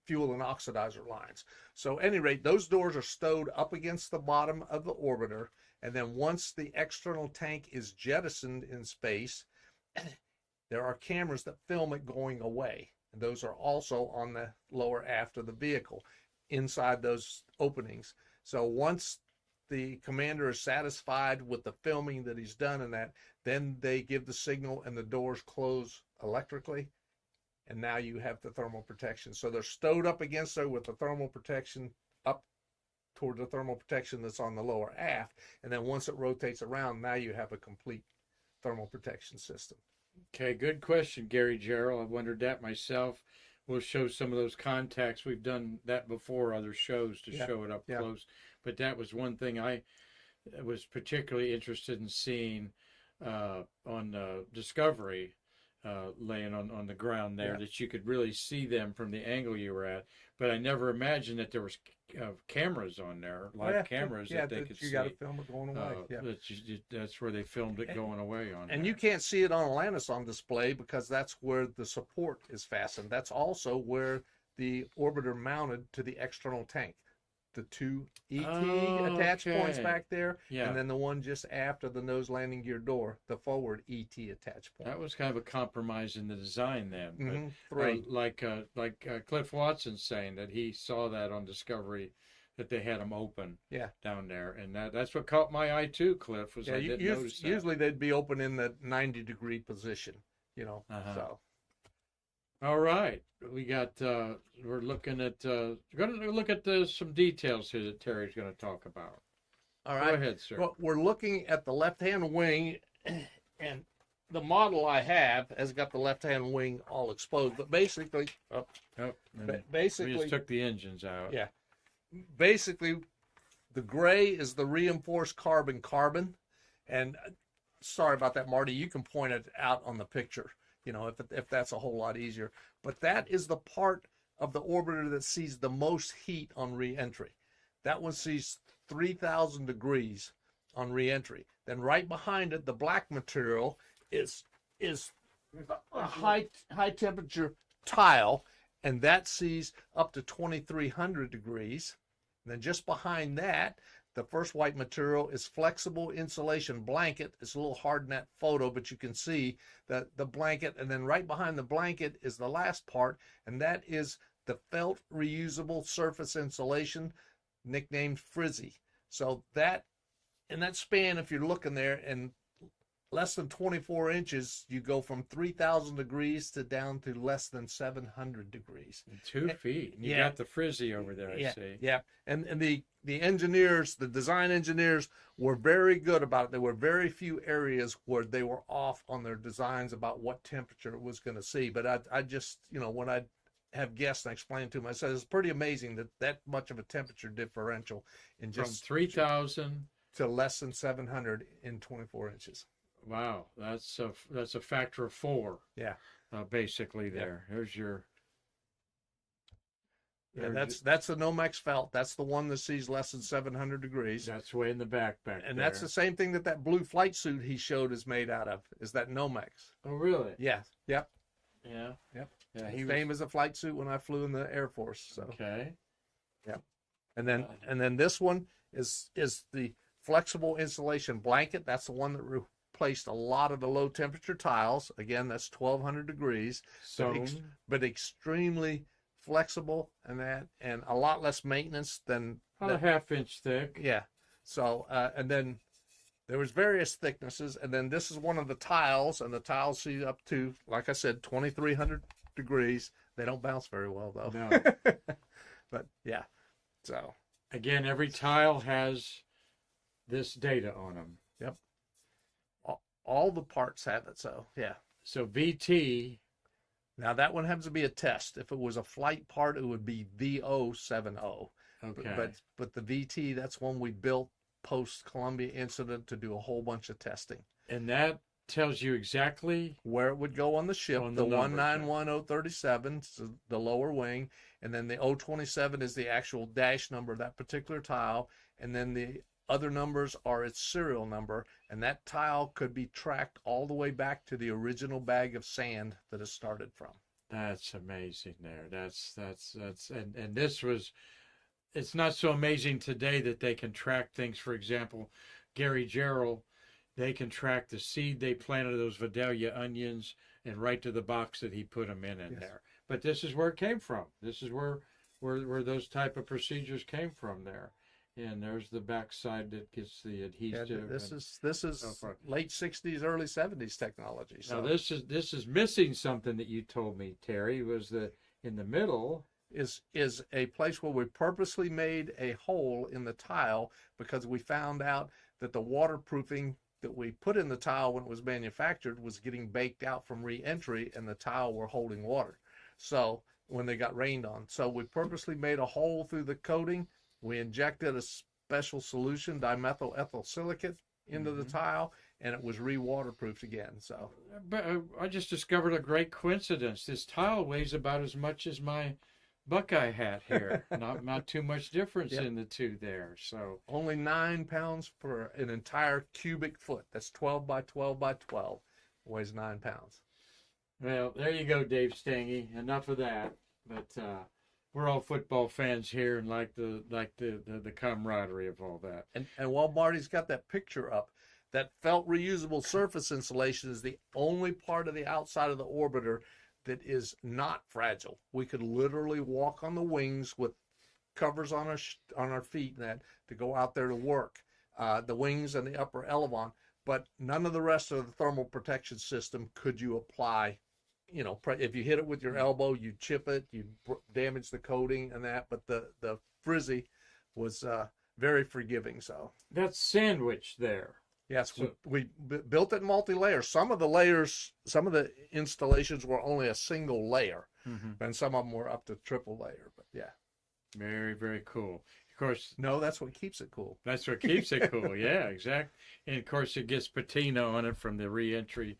fuel and oxidizer lines. So at any rate, those doors are stowed up against the bottom of the orbiter. And then once the external tank is jettisoned in space, there are cameras that film it going away. And those are also on the lower aft of the vehicle, inside those openings. So once the commander is satisfied with the filming that he's done in that, then they give the signal and the doors close electrically. And now you have the thermal protection. So they're stowed up against there with the thermal protection up toward the thermal protection that's on the lower aft. And then once it rotates around, now you have a complete thermal protection system. Okay, good question, Gary Gerald. I wondered that myself. We'll show some of those contacts. We've done that before, other shows to show it up close. But that was one thing I was particularly interested in seeing on Discovery, laying on the ground there, that you could really see them from the angle you were at. But I never imagined that there was cameras on there, live cameras that they could see. You got to film it going away. That's where they filmed it going away on. And there. you can't see it on Atlantis on display because that's where the support is fastened. That's also where the orbiter mounted to the external tank. The 2 ET attach points back there, and then the one just after the nose landing gear door, the forward ET attach point. That was kind of a compromise in the design then. But, 3. like Cliff Watson saying that he saw that on Discovery, that they had them open down there. And that's what caught my eye too, Cliff, was I didn't notice that. Usually they'd be open in the 90-degree position, so. All right. We got, we're looking at, we're going to look at some details here that Terry's going to talk about. All right. Go ahead, sir. Well, we're looking at the left-hand wing, and the model I have has got the left-hand wing all exposed, but basically, we just took the engines out. Yeah. Basically, the gray is the reinforced carbon, and sorry about that, Marty, you can point it out on the picture. If that's a whole lot easier. But that is the part of the orbiter that sees the most heat on re-entry. That one sees 3,000 degrees on re-entry. Then right behind it, the black material is a high temperature tile, and that sees up to 2300 degrees. And then just behind that, the first white material is flexible insulation blanket. It's a little hard in that photo, but you can see that the blanket, and then right behind the blanket is the last part, and that is the felt reusable surface insulation, nicknamed Frizzy. So that, in that span, if you're looking there, and less than 24 inches, you go from 3,000 degrees to down to less than 700 degrees. 2 feet. You got the Frizzy over there, I see. Yeah. And the engineers, the design engineers, were very good about it. There were very few areas where they were off on their designs about what temperature it was going to see. But I just, when I have guests and I explain to them, I said, it's pretty amazing that much of a temperature differential in just from 3,000 to less than 700 in 24 inches. Wow, that's a factor of 4. Yeah, basically there. Here's your. Yeah, that's the Nomex felt. That's the one that sees less than 700 degrees. That's way in the back and there. That's the same thing that blue flight suit he showed is made out of. Is that Nomex? Oh, really? Yeah. Yep. Yeah. Yep. Yeah. He same as a flight suit when I flew in the Air Force. So. Okay. Yep. And then this one is the flexible insulation blanket. That's the one that replaced a lot of the low temperature tiles. Again, that's 1200 degrees. So, but extremely flexible and a lot less maintenance than about a half-inch thick. Yeah. So and then there was various thicknesses, and then this is one of the tiles, and the tiles see up to, like I said, 2300 degrees. They don't bounce very well though. No. But yeah. So again, every tile has this data on them. Yep. All the parts have it. So yeah. So VT. Now that one happens to be a test. If it was a flight part, it would be VO70. Okay. But the VT, that's one we built post Columbia incident to do a whole bunch of testing. And that tells you exactly where it would go on the ship. On the the number, 191037, so the lower wing, and then the 027 is the actual dash number of that particular tile, and then the other numbers are its serial number, and that tile could be tracked all the way back to the original bag of sand that it started from. That's amazing there. That's and this was, it's not so amazing today that they can track things. For example, Gary Gerald, they can track the seed they planted of those Vidalia onions and right to the box that he put them in Yes. there. But this is where it came from. This is where those type of procedures came from there. And there's the backside that gets the adhesive. Yeah, this is so late 60s, early 70s technology. So now this is missing something that you told me, Terry, was that in the middle is a place where we purposely made a hole in the tile because we found out that the waterproofing that we put in the tile when it was manufactured was getting baked out from re-entry, and the tile were holding water. So when they got rained on, so we purposely made a hole through the coating. We injected a special solution, dimethyl ethyl silicate, into the tile, and it was re-waterproofed again. So, but I just discovered a great coincidence. This tile weighs about as much as my Buckeye hat here. not too much difference Yep. in the two there. So only 9 pounds for an entire cubic foot. That's 12 by 12 by 12. Weighs 9 pounds. well, there you go, Dave Stange. Enough of that. But we're all football fans here and like the camaraderie of all that. And while Marty's got that picture up, that felt reusable surface insulation is the only part of the outside of the orbiter that is not fragile. We could literally walk on the wings with covers on our feet and that to go out there to work. The wings and the upper elevon, but none of the rest of the thermal protection system could you apply. You know, if you hit it with your elbow, you chip it, you damage the coating and that. But the Frizzy was very forgiving. So That's sandwiched there. yes, So- we built it multi-layer. Some of the installations were only a single layer, and some of them were up to triple layer. But yeah, Very, very cool. Of course, no, that's what keeps it cool. that's what keeps it cool. Yeah, exactly. And of course, it gets patina on it from the re-entry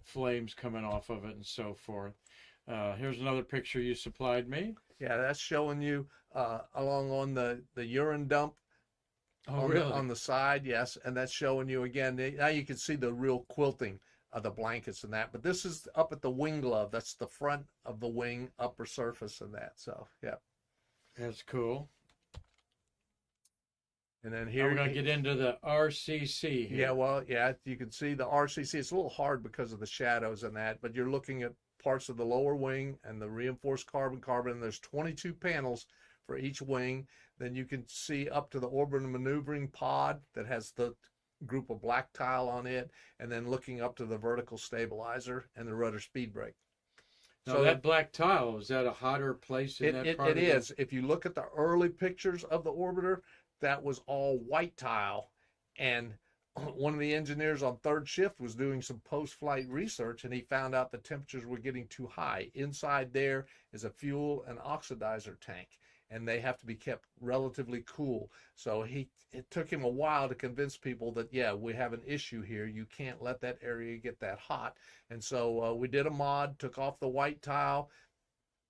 flames coming off of it and so forth. Here's another picture you supplied me. Yeah, that's showing you along on the urine dump. Oh, on really? on the side, yes, and that's showing you again. Now you can see the real quilting the blankets and that. But this is up at the wing glove. That's the front of the wing upper surface and that. So yeah. That's cool. And then Here here we're going to get into the RCC here. yeah, well, yeah, you can see the RCC. It's a little hard because of the shadows and that, but you're looking at parts of the lower wing and the reinforced carbon, and there's 22 panels for each wing. Then you can see up to the orbital maneuvering pod that has the group of black tile on it, and then looking up to the vertical stabilizer and the rudder speed brake. Now So that black tile, is that a hotter place in that part it of is. If you look at the early pictures of the orbiter, that was all white tile, and one of the engineers on third shift was doing some post-flight research, and he found out the temperatures were getting too high. Inside there is a fuel and oxidizer tank, and they have to be kept relatively cool. So it took him a while to convince people that, yeah, we have an issue here. You can't let that area get that hot. And so we did a mod, took off the white tile,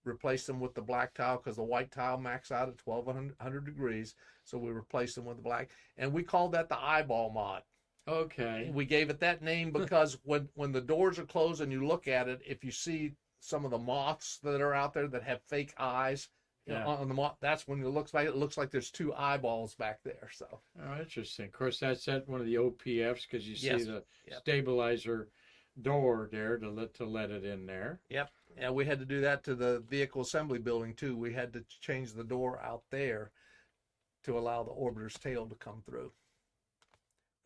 replaced them with the black tile because the white tile maxed out at 1200 degrees. So we replaced them with the black, and we called that the eyeball mod. Okay. We gave it that name because when the doors are closed and you look at it, if you see some of the moths that are out there that have fake eyes, Yeah. on the moth, that's when it looks like there's two eyeballs back there. So Oh, interesting. Of course, that's at one of the OPFs because you see Yes. the Yep. stabilizer door there to let it in there. yep, and we had to do that to the vehicle assembly building too. We had to change the door out there to allow the orbiter's tail to come through.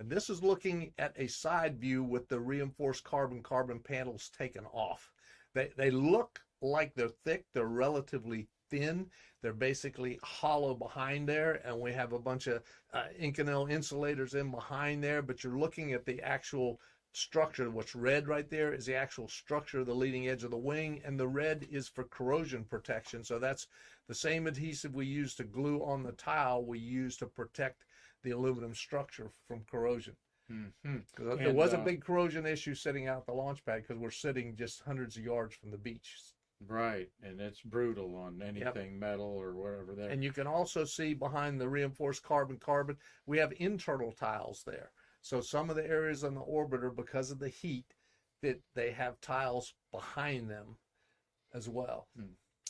And this is looking at a side view with the reinforced carbon panels taken off. They look like they're thick. They're relatively thin. They're basically hollow behind there, and we have a bunch of Inconel insulators in behind there, but you're looking at the actual structure. What's red right there is the actual structure of the leading edge of the wing, and the red is for corrosion protection. So that's the same adhesive we use to glue on the tile we use to protect the aluminum structure from corrosion. Mm-hmm. Because there was a big corrosion issue sitting out at the launch pad because we're sitting just hundreds of yards from the beach. Right, and it's brutal on anything metal or whatever there. And you can also see behind the reinforced carbon, we have internal tiles there. So some of the areas on the orbiter, because of the heat, that they have tiles behind them as well.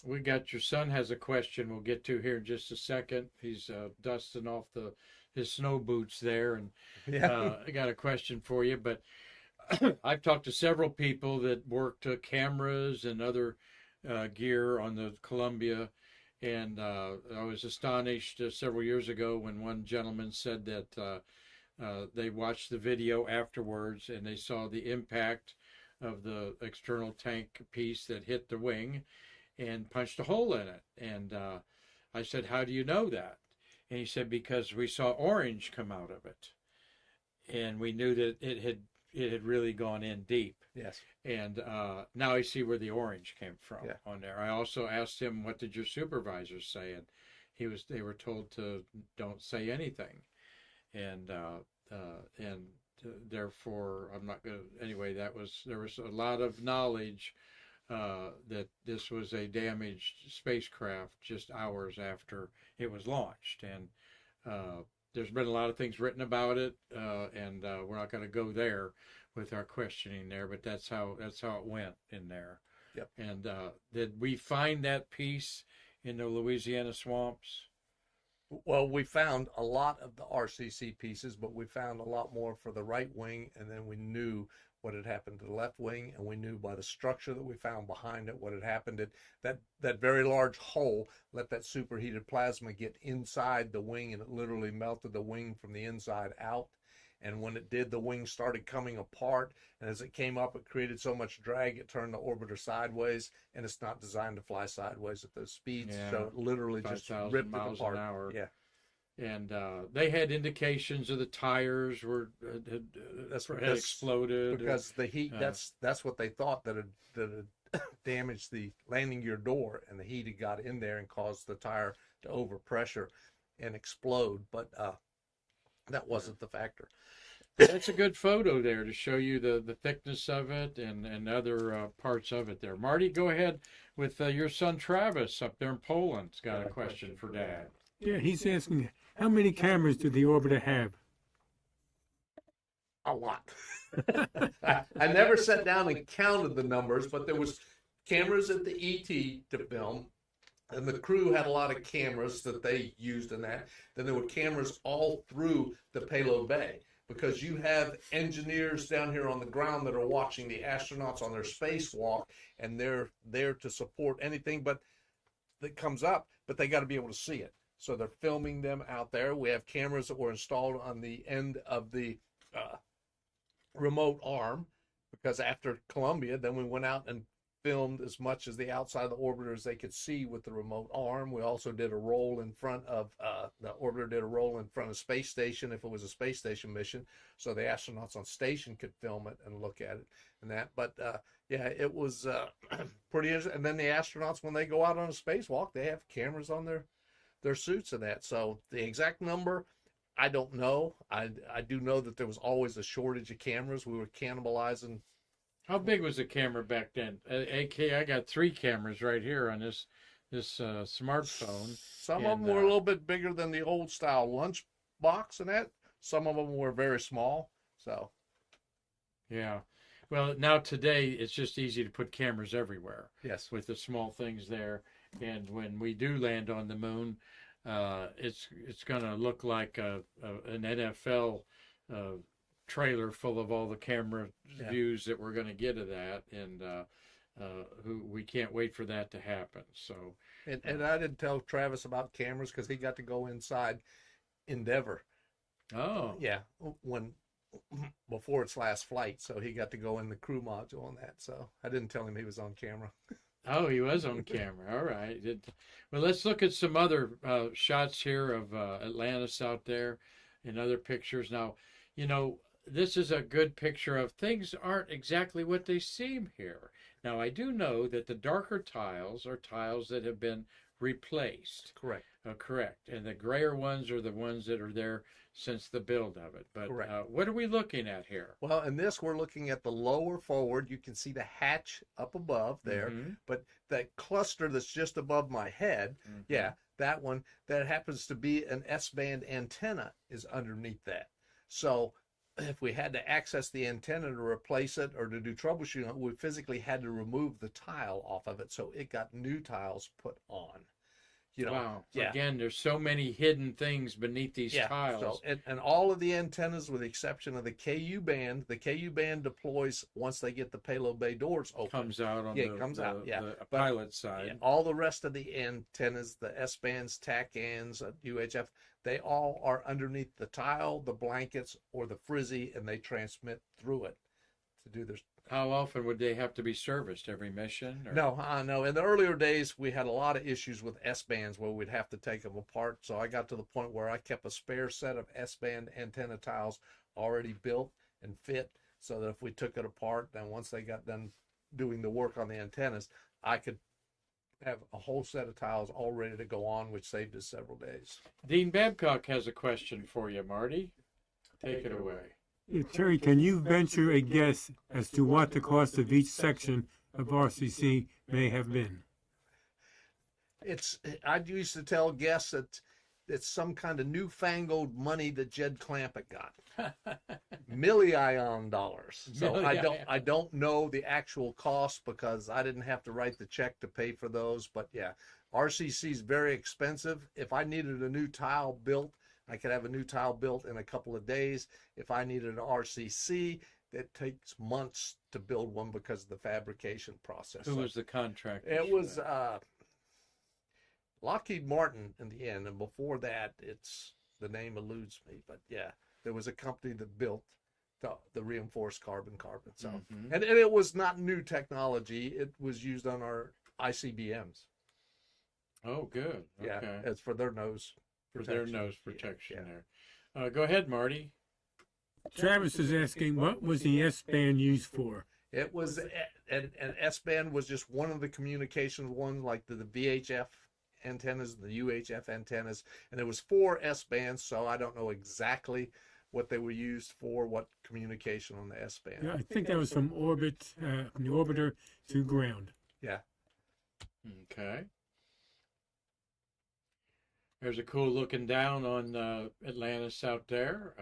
We got your son has a question we'll get to here in just a second. He's dusting off his snow boots there, and I got a question for you. But I've talked to several people that worked cameras and other gear on the Columbia, and I was astonished several years ago when one gentleman said that they watched the video afterwards and they saw the impact of the external tank piece that hit the wing and punched a hole in it. And I said, how do you know that? And he said, because we saw orange come out of it, and we knew that it had really gone in deep. Yes. And now I see where the orange came from Yeah. on there. I also asked him, what did your supervisors say? And they were told to don't say anything. And therefore I'm not going to, anyway, there was a lot of knowledge that this was a damaged spacecraft just hours after it was launched. And there's been a lot of things written about it, and we're not going to go there with our questioning there, but that's how it went in there. Yep. And did we find that piece in the Louisiana swamps? Well, we found a lot of the RCC pieces, but we found a lot more for the right wing, and then we knew what had happened to the left wing, and we knew by the structure that we found behind it what had happened. That very large hole let that superheated plasma get inside the wing, and it literally melted the wing from the inside out. And when it did, the wing started coming apart, and as it came up, it created so much drag, it turned the orbiter sideways, and it's not designed to fly sideways at those speeds, so it literally just 5,000 ripped it miles apart. an hour. Yeah. And they had indications of the tires had exploded. Because the heat, that's what they thought that had damaged the landing gear door, and the heat had got in there and caused the tire to overpressure and explode. But that wasn't the factor. That's a good photo there to show you the thickness of it and other parts of it there. Marty, go ahead with your son Travis up there in Poland's got a question for Dad. Yeah, he's asking, how many cameras do the orbiter have? A lot. I never sat down and counted the numbers, but there was cameras at the ET to film, and the crew had a lot of cameras that they used in that. Then there were cameras all through the payload bay, because you have engineers down here on the ground that are watching the astronauts on their spacewalk, and they're there to support anything that comes up, but they got to be able to see it. So they're filming them out there. We have cameras that were installed on the end of the remote arm, because after Columbia, then we went out and filmed as much as the outside of the orbiter as they could see with the remote arm. We also did a roll in front of the orbiter did a roll in front of space station if it was a space station mission, so the astronauts on station could film it and look at it and that. But yeah, it was pretty interesting. And then the astronauts, when they go out on a spacewalk, they have cameras on their suits and that. So the exact number, I don't know. I do know that there was always a shortage of cameras. We were cannibalizing. How big was the camera back then? AK, I got 3 cameras right here on this smartphone. Some of them were a little bit bigger than the old style lunch box and that. Some of them were very small. So, yeah. Well, now today it's just easy to put cameras everywhere. Yes. With the small things there, and when we do land on the moon, it's going to look like an NFL trailer full of all the camera views that we're going to get of that, and we can't wait for that to happen. So, and I didn't tell Travis about cameras because he got to go inside Endeavor. Oh, yeah, before its last flight, so he got to go in the crew module on that. So I didn't tell him he was on camera. Oh, he was on camera. All right. Well, let's look at some other shots here of Atlantis out there and other pictures. Now, this is a good picture of things aren't exactly what they seem here. Now, I do know that the darker tiles are tiles that have been replaced. Correct. Correct. And the grayer ones are the ones that are there since the build of it. But what are we looking at here? Well, in this, we're looking at the lower forward. You can see the hatch up above there, but that cluster that's just above my head, yeah, that one, that happens to be an S-band antenna is underneath that. So if we had to access the antenna to replace it or to do troubleshooting, we physically had to remove the tile off of it, so it got new tiles put on. Wow. Yeah. Again, there's so many hidden things beneath these tiles. So, and all of the antennas, with the exception of the KU band deploys once they get the payload bay doors open. Comes out on the pilot side. Yeah, all the rest of the antennas, the S-bands, TACANs, UHF, they all are underneath the tile, the blankets, or the frizzy, and they transmit through it to do their. How often would they have to be serviced? Every mission? Or? No. In the earlier days, we had a lot of issues with S-bands where we'd have to take them apart. So I got to the point where I kept a spare set of S-band antenna tiles already built and fit, so that if we took it apart, then once they got done doing the work on the antennas, I could have a whole set of tiles all ready to go on, which saved us several days. Dean Babcock has a question for you, Marty. Take it away. Terry, can you venture a guess as to what the cost of each section of RCC may have been? I used to tell guests that it's some kind of newfangled money that Jed Clampett got. Million dollars. So I don't know the actual cost because I didn't have to write the check to pay for those. But yeah, RCC is very expensive. If I needed a new tile built, I could have a new tile built in a couple of days. If I needed an RCC, it takes months to build one because of the fabrication process. Who was the contractor? It was Lockheed Martin in the end, and before that, the name eludes me. But yeah, there was a company that built the reinforced carbon. So, and it was not new technology. It was used on our ICBMs. Oh, good. Okay. Yeah, it's for their nose. For their nose protection there. Go ahead, Marty. Travis is asking, what was the S-band used for? It was, an S-band was just one of the communications ones, like the VHF antennas, the UHF antennas, and there was 4 S-bands, so I don't know exactly what they were used for, what communication on the S-band. Yeah, I think that was from orbit, from the orbiter to ground. Yeah. Okay. There's a cool looking down on Atlantis out there.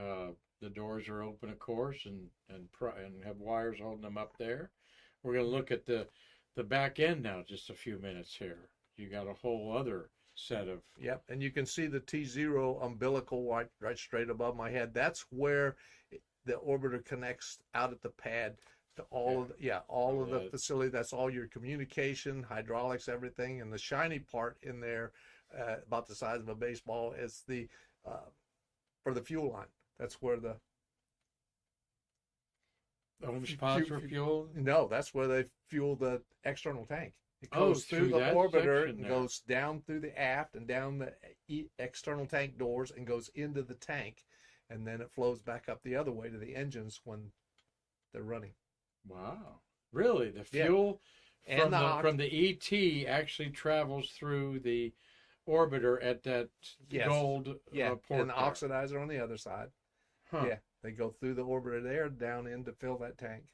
The doors are open, of course, and have wires holding them up there. We're going to look at the back end now, just a few minutes here. You got a whole other set of. Yep, and you can see the T0 umbilical right straight above my head. That's where the orbiter connects out at the pad to all of the facility. That's all your communication, hydraulics, everything. And the shiny part in there, about the size of a baseball, is the for the fuel line. That's where the hose pods for fuel? No, that's where they fuel the external tank. It goes through the orbiter and goes down through the aft and down the external tank doors and goes into the tank, and then it flows back up the other way to the engines when they're running. Wow. Really? The fuel from the ET actually travels through the orbiter at that gold port. And the oxidizer on the other side. Huh. Yeah, they go through the orbiter there down in to fill that tank.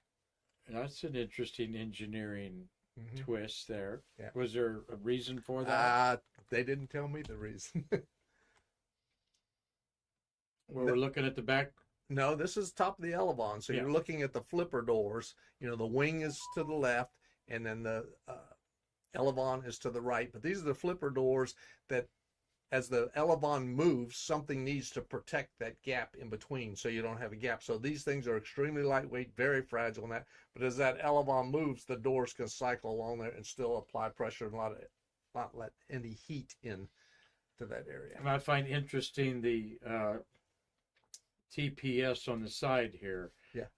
That's an interesting engineering twist there. Yeah. Was there a reason for that? They didn't tell me the reason. We're looking at the back. No, this is top of the Elevon. So you're looking at the flipper doors. You know, the wing is to the left, and then the Elevon is to the right. But these are the flipper doors that, as the Elevon moves, something needs to protect that gap in between so you don't have a gap. So these things are extremely lightweight, very fragile in that. But as that Elevon moves, the doors can cycle along there and still apply pressure and not let any heat in to that area. And I find interesting the TPS on the side here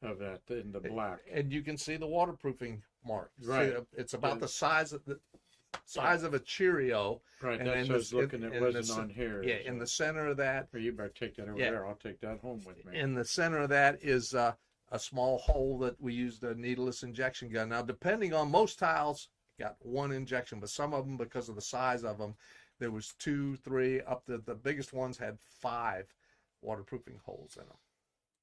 of that in the black. And you can see the waterproofing mark. Right. See, it's about the size of a Cheerio. Right, that's what I was looking at. Wasn't on here. Yeah, in the center of that. Well, you better take that over there. I'll take that home with me. In the center of that is a small hole that we use the needleless injection gun. Now, depending on, most tiles got one injection, but some of them, because of the size of them, there was 2, 3, up to the biggest ones had 5 waterproofing holes in them.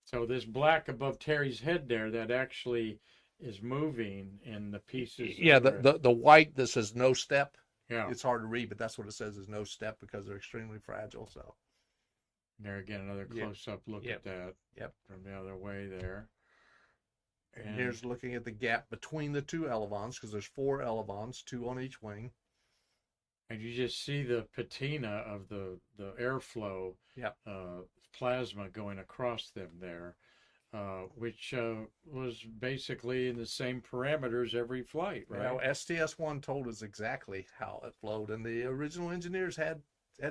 So this black above Terry's head there, that actually is moving in the pieces. Yeah, the white that says no step. Yeah, it's hard to read, but that's what it says, is no step, because they're extremely fragile. So there again, another close-up look at that. Yep. From the other way there. And here's looking at the gap between the 2 Elevons, because there's 4 Elevons, 2 on each wing. And you just see the patina of the airflow, plasma going across them there, which was basically in the same parameters every flight, right? Now, STS-1 told us exactly how it flowed, and the original engineers had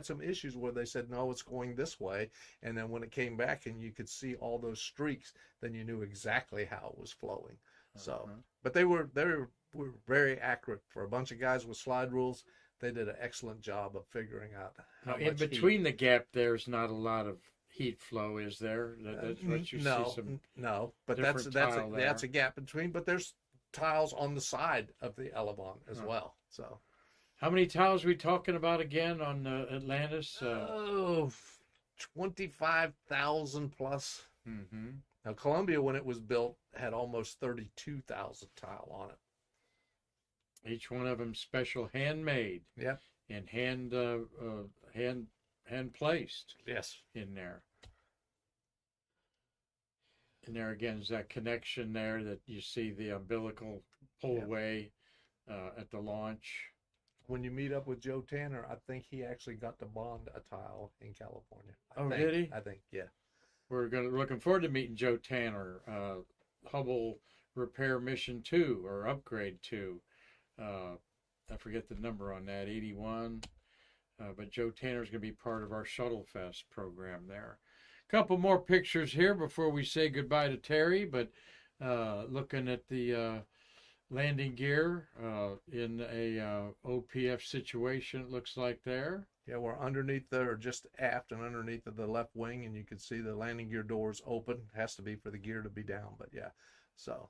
some issues where they said, no, it's going this way, and then when it came back and you could see all those streaks, then you knew exactly how it was flowing. So, but they were very accurate for a bunch of guys with slide rules. They did an excellent job of figuring out how much in between the gap. There's not a lot of heat flow, is there? That's what you see. No, but that's a gap between. But there's tiles on the side of the Elevon as well. So, how many tiles are we talking about again on Atlantis? 25,000 plus. Mm-hmm. Now, Columbia, when it was built, had almost 32,000 tile on it. Each one of them special handmade. Yep. And hand placed. Yes. In there. And there again is that connection there that you see the umbilical pull away at the launch. When you meet up with Joe Tanner, I think he actually got to bond a tile in California. Did he? I think, yeah. We're looking forward to meeting Joe Tanner, Hubble Repair Mission 2 or Upgrade 2. I forget the number on that, 81. But Joe Tanner's going to be part of our Shuttle Fest program there. A couple more pictures here before we say goodbye to Terry, but looking at the landing gear in a OPF situation, it looks like there. Yeah, we're underneath or just aft and underneath of the left wing, and you can see the landing gear doors open. It has to be for the gear to be down, but yeah, so.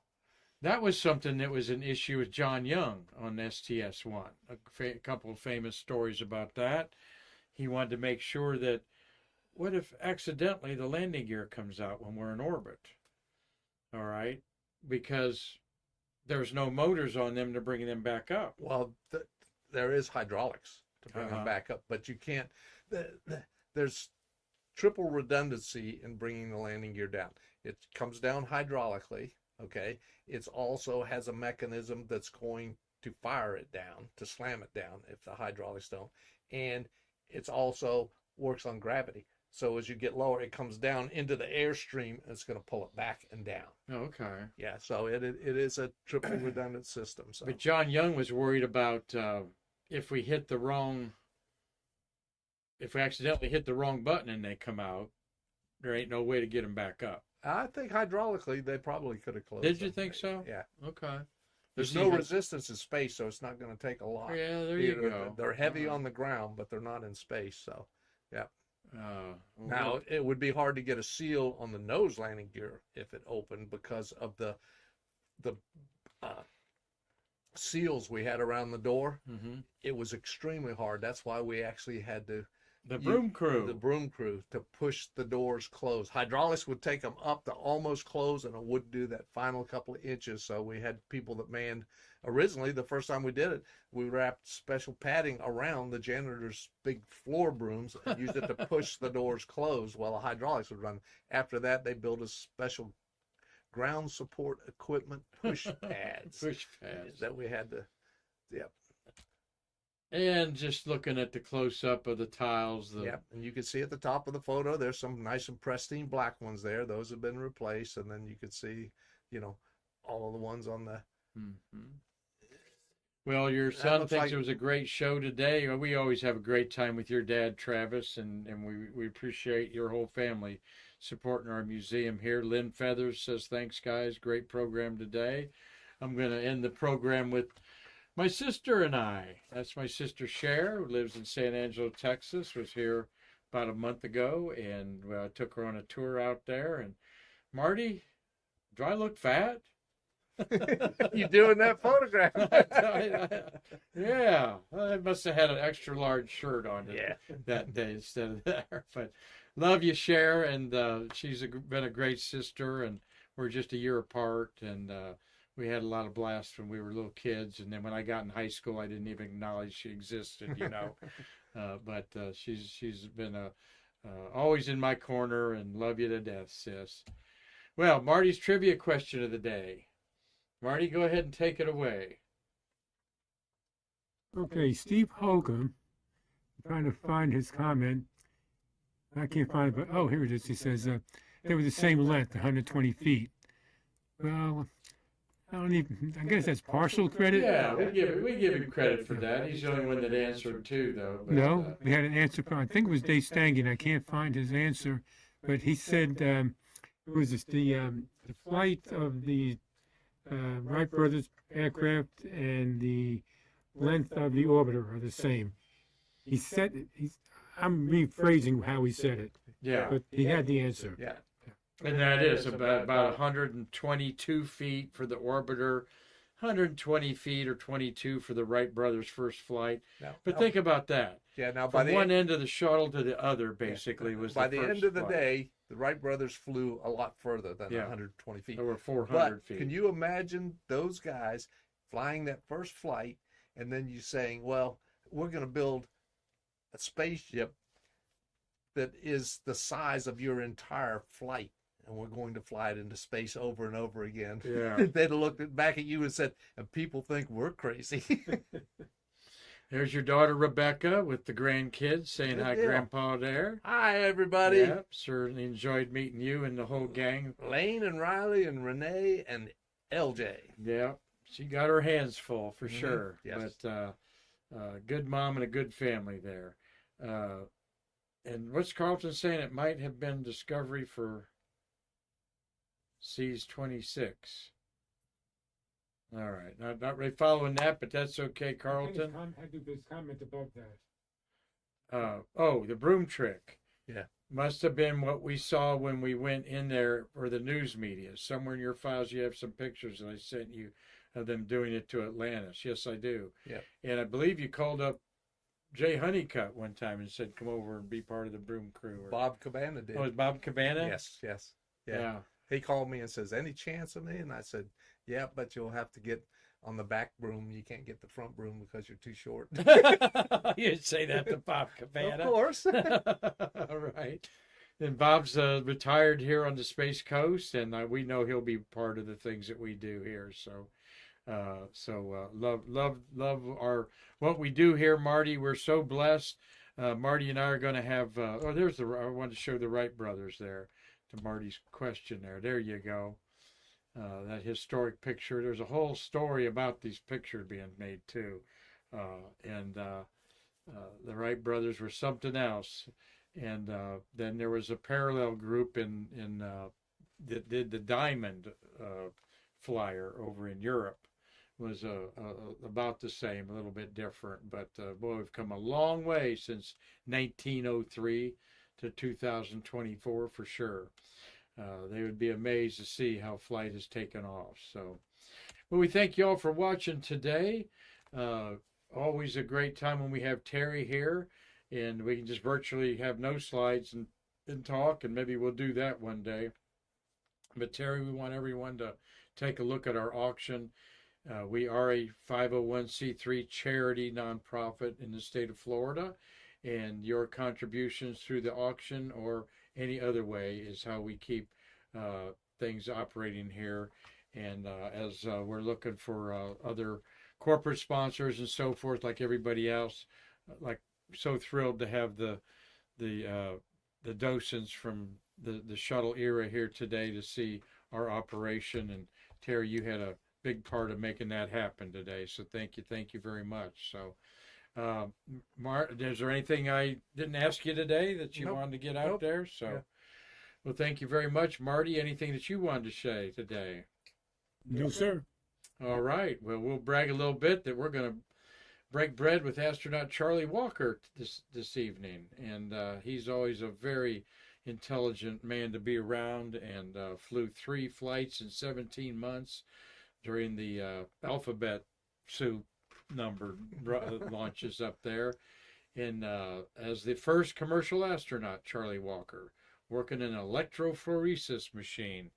That was something that was an issue with John Young on STS-1. A couple of famous stories about that. He wanted to make sure that, what if accidentally the landing gear comes out when we're in orbit? All right? Because there's no motors on them to bring them back up. Well, there is hydraulics to bring them back up, but you can't, there's triple redundancy in bringing the landing gear down. It comes down hydraulically, okay? It also has a mechanism that's going to fire it down, to slam it down if the hydraulics don't. And it's also works on gravity. So as you get lower, it comes down into the airstream and it's going to pull it back and down. Okay. Yeah, so it is a triple redundant system. So. But John Young was worried about if we accidentally hit the wrong button and they come out, there ain't no way to get them back up. I think hydraulically they probably could have closed. Did you them. think so? Yeah. Okay. There's no resistance in space, so it's not going to take a lot. Yeah, there you go. They're heavy on the ground, but they're not in space. So, yeah. Well, Now, it would be hard to get a seal on the nose landing gear if it opened because of the seals we had around the door. mm-hmm. It was extremely hard. That's why we actually had to The broom crew. the broom crew to push the doors closed. Hydraulics would take them up to almost close, and it wouldn't do that final couple of inches. So we had people that manned. Originally, the first time we did it, we wrapped special padding around the janitor's big floor brooms and used it to push the doors closed while the hydraulics would run. After that, they built a special ground support equipment push pads. Push pads. That we had to, yep. And just looking at the close-up of the tiles. Yep, and you can see at the top of the photo, there's some nice and pristine black ones there. Those have been replaced, and then you can see, all of the ones on the. Mm-hmm. Well, your son thinks it was a great show today. We always have a great time with your dad, Travis, and we appreciate your whole family supporting our museum here. Lynn Feathers says, thanks, guys. Great program today. I'm going to end the program with my sister and I. That's my sister, Cher, who lives in San Angelo, Texas, was here about a month ago, and I took her on a tour out there. And Marty, do I look fat? You doing that photograph? Yeah, I must have had an extra large shirt on Yeah. that day instead of there. But love you, Cher, and she's been a great sister, and we're just a year apart, and we had a lot of blasts when we were little kids, and then when I got in high school, I didn't even acknowledge she existed, but she's been always in my corner, and love you to death, sis. Well, Marty's trivia question of the day. Marty, go ahead and take it away. Okay, Steve Holcomb, I'm trying to find his comment. I can't find it, but here it is. He says they were the same length, 120 feet. Well, I guess that's partial credit. Yeah, we give him credit for that. He's the only one that answered too, though. But, no, we had an answer from, I think it was Dave Stangen. I can't find his answer, but he said it was the flight of the Wright brothers aircraft and the length of the orbiter are the same. He said, I'm rephrasing how he said it. Yeah. But he had the answer. Yeah. And that is about 122 feet for the orbiter, 120 feet or 22 for the Wright brothers' first flight. But think about that. Yeah. Now, From one end of the shuttle to the other, basically, was by the the first end of the flight. day, the Wright brothers flew a lot further than 120 feet. Over 400 but feet. Can you imagine those guys flying that first flight, and then you saying, "Well, we're going to build a spaceship that is the size of your entire flight, and we're going to fly it into space over and over again." Yeah. They'd have looked back at you and said, "And people think we're crazy." There's your daughter, Rebecca, with the grandkids saying hi, deal. Grandpa there. Hi, everybody. Yep, certainly enjoyed meeting you and the whole gang. Lane and Riley and Renee and LJ. Yeah, she got her hands full for sure. Yes. But good mom and a good family there. And what's Carlton saying? It might have been Discovery for C's 26. All right, not really following that, but that's okay, Carlton. I do this comment about that. The broom trick. Yeah. Must have been what we saw when we went in there for the news media. Somewhere in your files you have some pictures that I sent you of them doing it to Atlantis. Yes, I do. Yeah. And I believe you called up Jay Honeycutt one time and said, come over and be part of the broom crew. Bob Cabana did. Oh, it was Bob Cabana? Yes. Yeah. He called me and says, "Any chance of me?" And I said, "Yeah, but you'll have to get on the back broom. You can't get the front broom because you're too short." You'd say that to Bob Cabana. Of course. All right. And Bob's retired here on the Space Coast, and we know he'll be part of the things that we do here. So, love our what we do here, Marty. We're so blessed. Marty and I are going to have. There's the. I wanted to show the Wright brothers there. To Marty's question there. There you go. That historic picture. There's a whole story about these pictures being made too, and the Wright brothers were something else. And then there was a parallel group that did the Diamond flyer over in Europe. Was about the same, a little bit different, but boy, we've come a long way since 1903 to 2024 for sure. They would be amazed to see how flight has taken off. So, well, we thank you all for watching today. Always a great time when we have Terry here, and we can just virtually have no slides and talk, and maybe we'll do that one day. But Terry, we want everyone to take a look at our auction. We are a 501c3 charity nonprofit in the state of Florida, and your contributions through the auction or any other way is how we keep things operating here. And as we're looking for other corporate sponsors and so forth, like everybody else, like so thrilled to have the docents from the shuttle era here today to see our operation. And Terry, you had a big part of making that happen today. So thank you very much. So, is there anything I didn't ask you today that you wanted to get out there? So, yeah. Well, thank you very much, Marty. Anything that you wanted to say today? No, sir. All right. Well, we'll brag a little bit that we're going to break bread with astronaut Charlie Walker this evening, and he's always a very intelligent man to be around, and flew 3 flights in 17 months during the alphabet soup number launches up there. And as the first commercial astronaut, Charlie Walker, working in an electrophoresis machine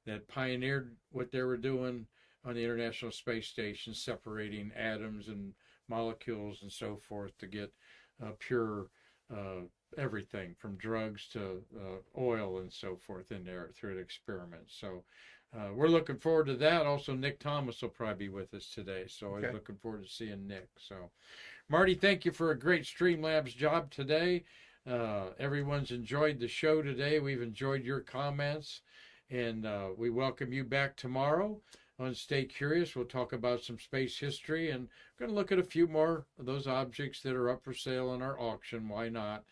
that pioneered what they were doing on the International Space Station, separating atoms and molecules and so forth to get pure everything from drugs to oil and so forth in there through the experiments. So we're looking forward to that. Also, Nick Thomas will probably be with us today, so I'm looking forward to seeing Nick. So, Marty, thank you for a great Streamlabs job today. Everyone's enjoyed the show today. We've enjoyed your comments, and we welcome you back tomorrow on Stay Curious. We'll talk about some space history, and we're going to look at a few more of those objects that are up for sale in our auction. Why not?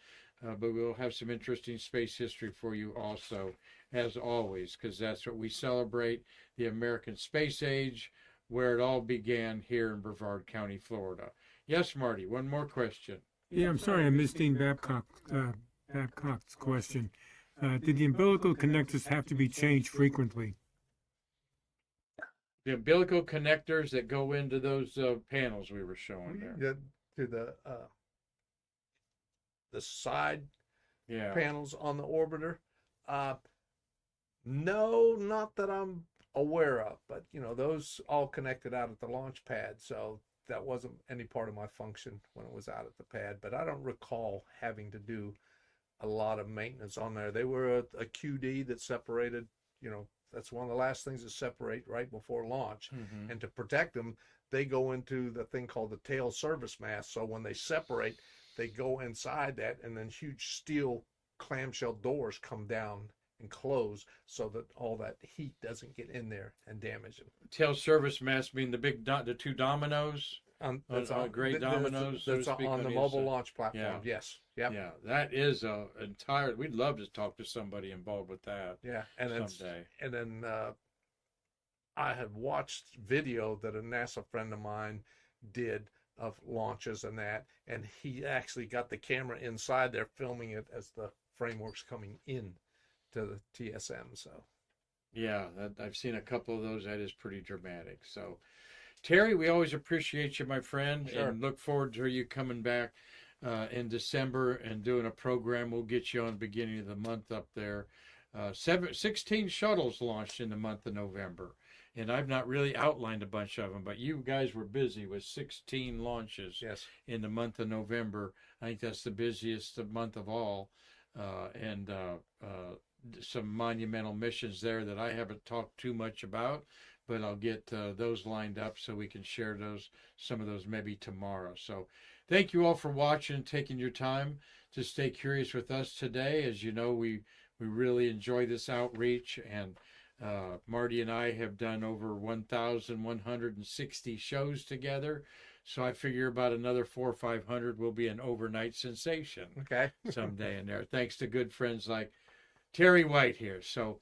But we'll have some interesting space history for you also, as always, because that's what we celebrate, the American space age, where it all began here in Brevard County, Florida. Yes, Marty, one more question. Yeah, I'm sorry, I missed Dean Babcock's question. Did the umbilical connectors have to be changed frequently? The umbilical connectors that go into those panels we were showing there. To the side panels on the orbiter. No, not that I'm aware of, but those all connected out at the launch pad, so that wasn't any part of my function when it was out at the pad. But I don't recall having to do a lot of maintenance on there. They were a QD that separated, that's one of the last things that separate right before launch. Mm-hmm. And to protect them, they go into the thing called the tail service mast. So when they separate, they go inside that, and then huge steel clamshell doors come down and close so that all that heat doesn't get in there and damage them. Tail service mast mean the 2 dominoes? That's on gray dominoes. That's on the mobile launch platform. Yes. Yep. Yeah, that is a entire. We'd love to talk to somebody involved with that. Yeah, and someday. And then I had watched video that a NASA friend of mine did of launches and that, and he actually got the camera inside there filming it as the framework's coming in to the TSM. So yeah, I've seen a couple of those. That is pretty dramatic. So Terry, we always appreciate you, my friend. Sure. And look forward to you coming back in December and doing a program. We'll get you on the beginning of the month up there. 16 shuttles launched in the month of November, and I've not really outlined a bunch of them, but you guys were busy with 16 launches in the month of November. I think that's the busiest month of all. and some monumental missions there that I haven't talked too much about, but I'll get those lined up so we can share some of those maybe tomorrow. So thank you all for watching and taking your time to stay curious with us today. As you know, we really enjoy this outreach, and Marty and I have done over 1,160 shows together. So I figure about another 400 or 500 will be an overnight sensation Okay. someday in there, thanks to good friends like Terry White here. So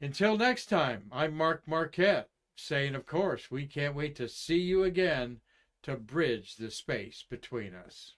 until next time, I'm Mark Marquette saying, of course, we can't wait to see you again to bridge the space between us.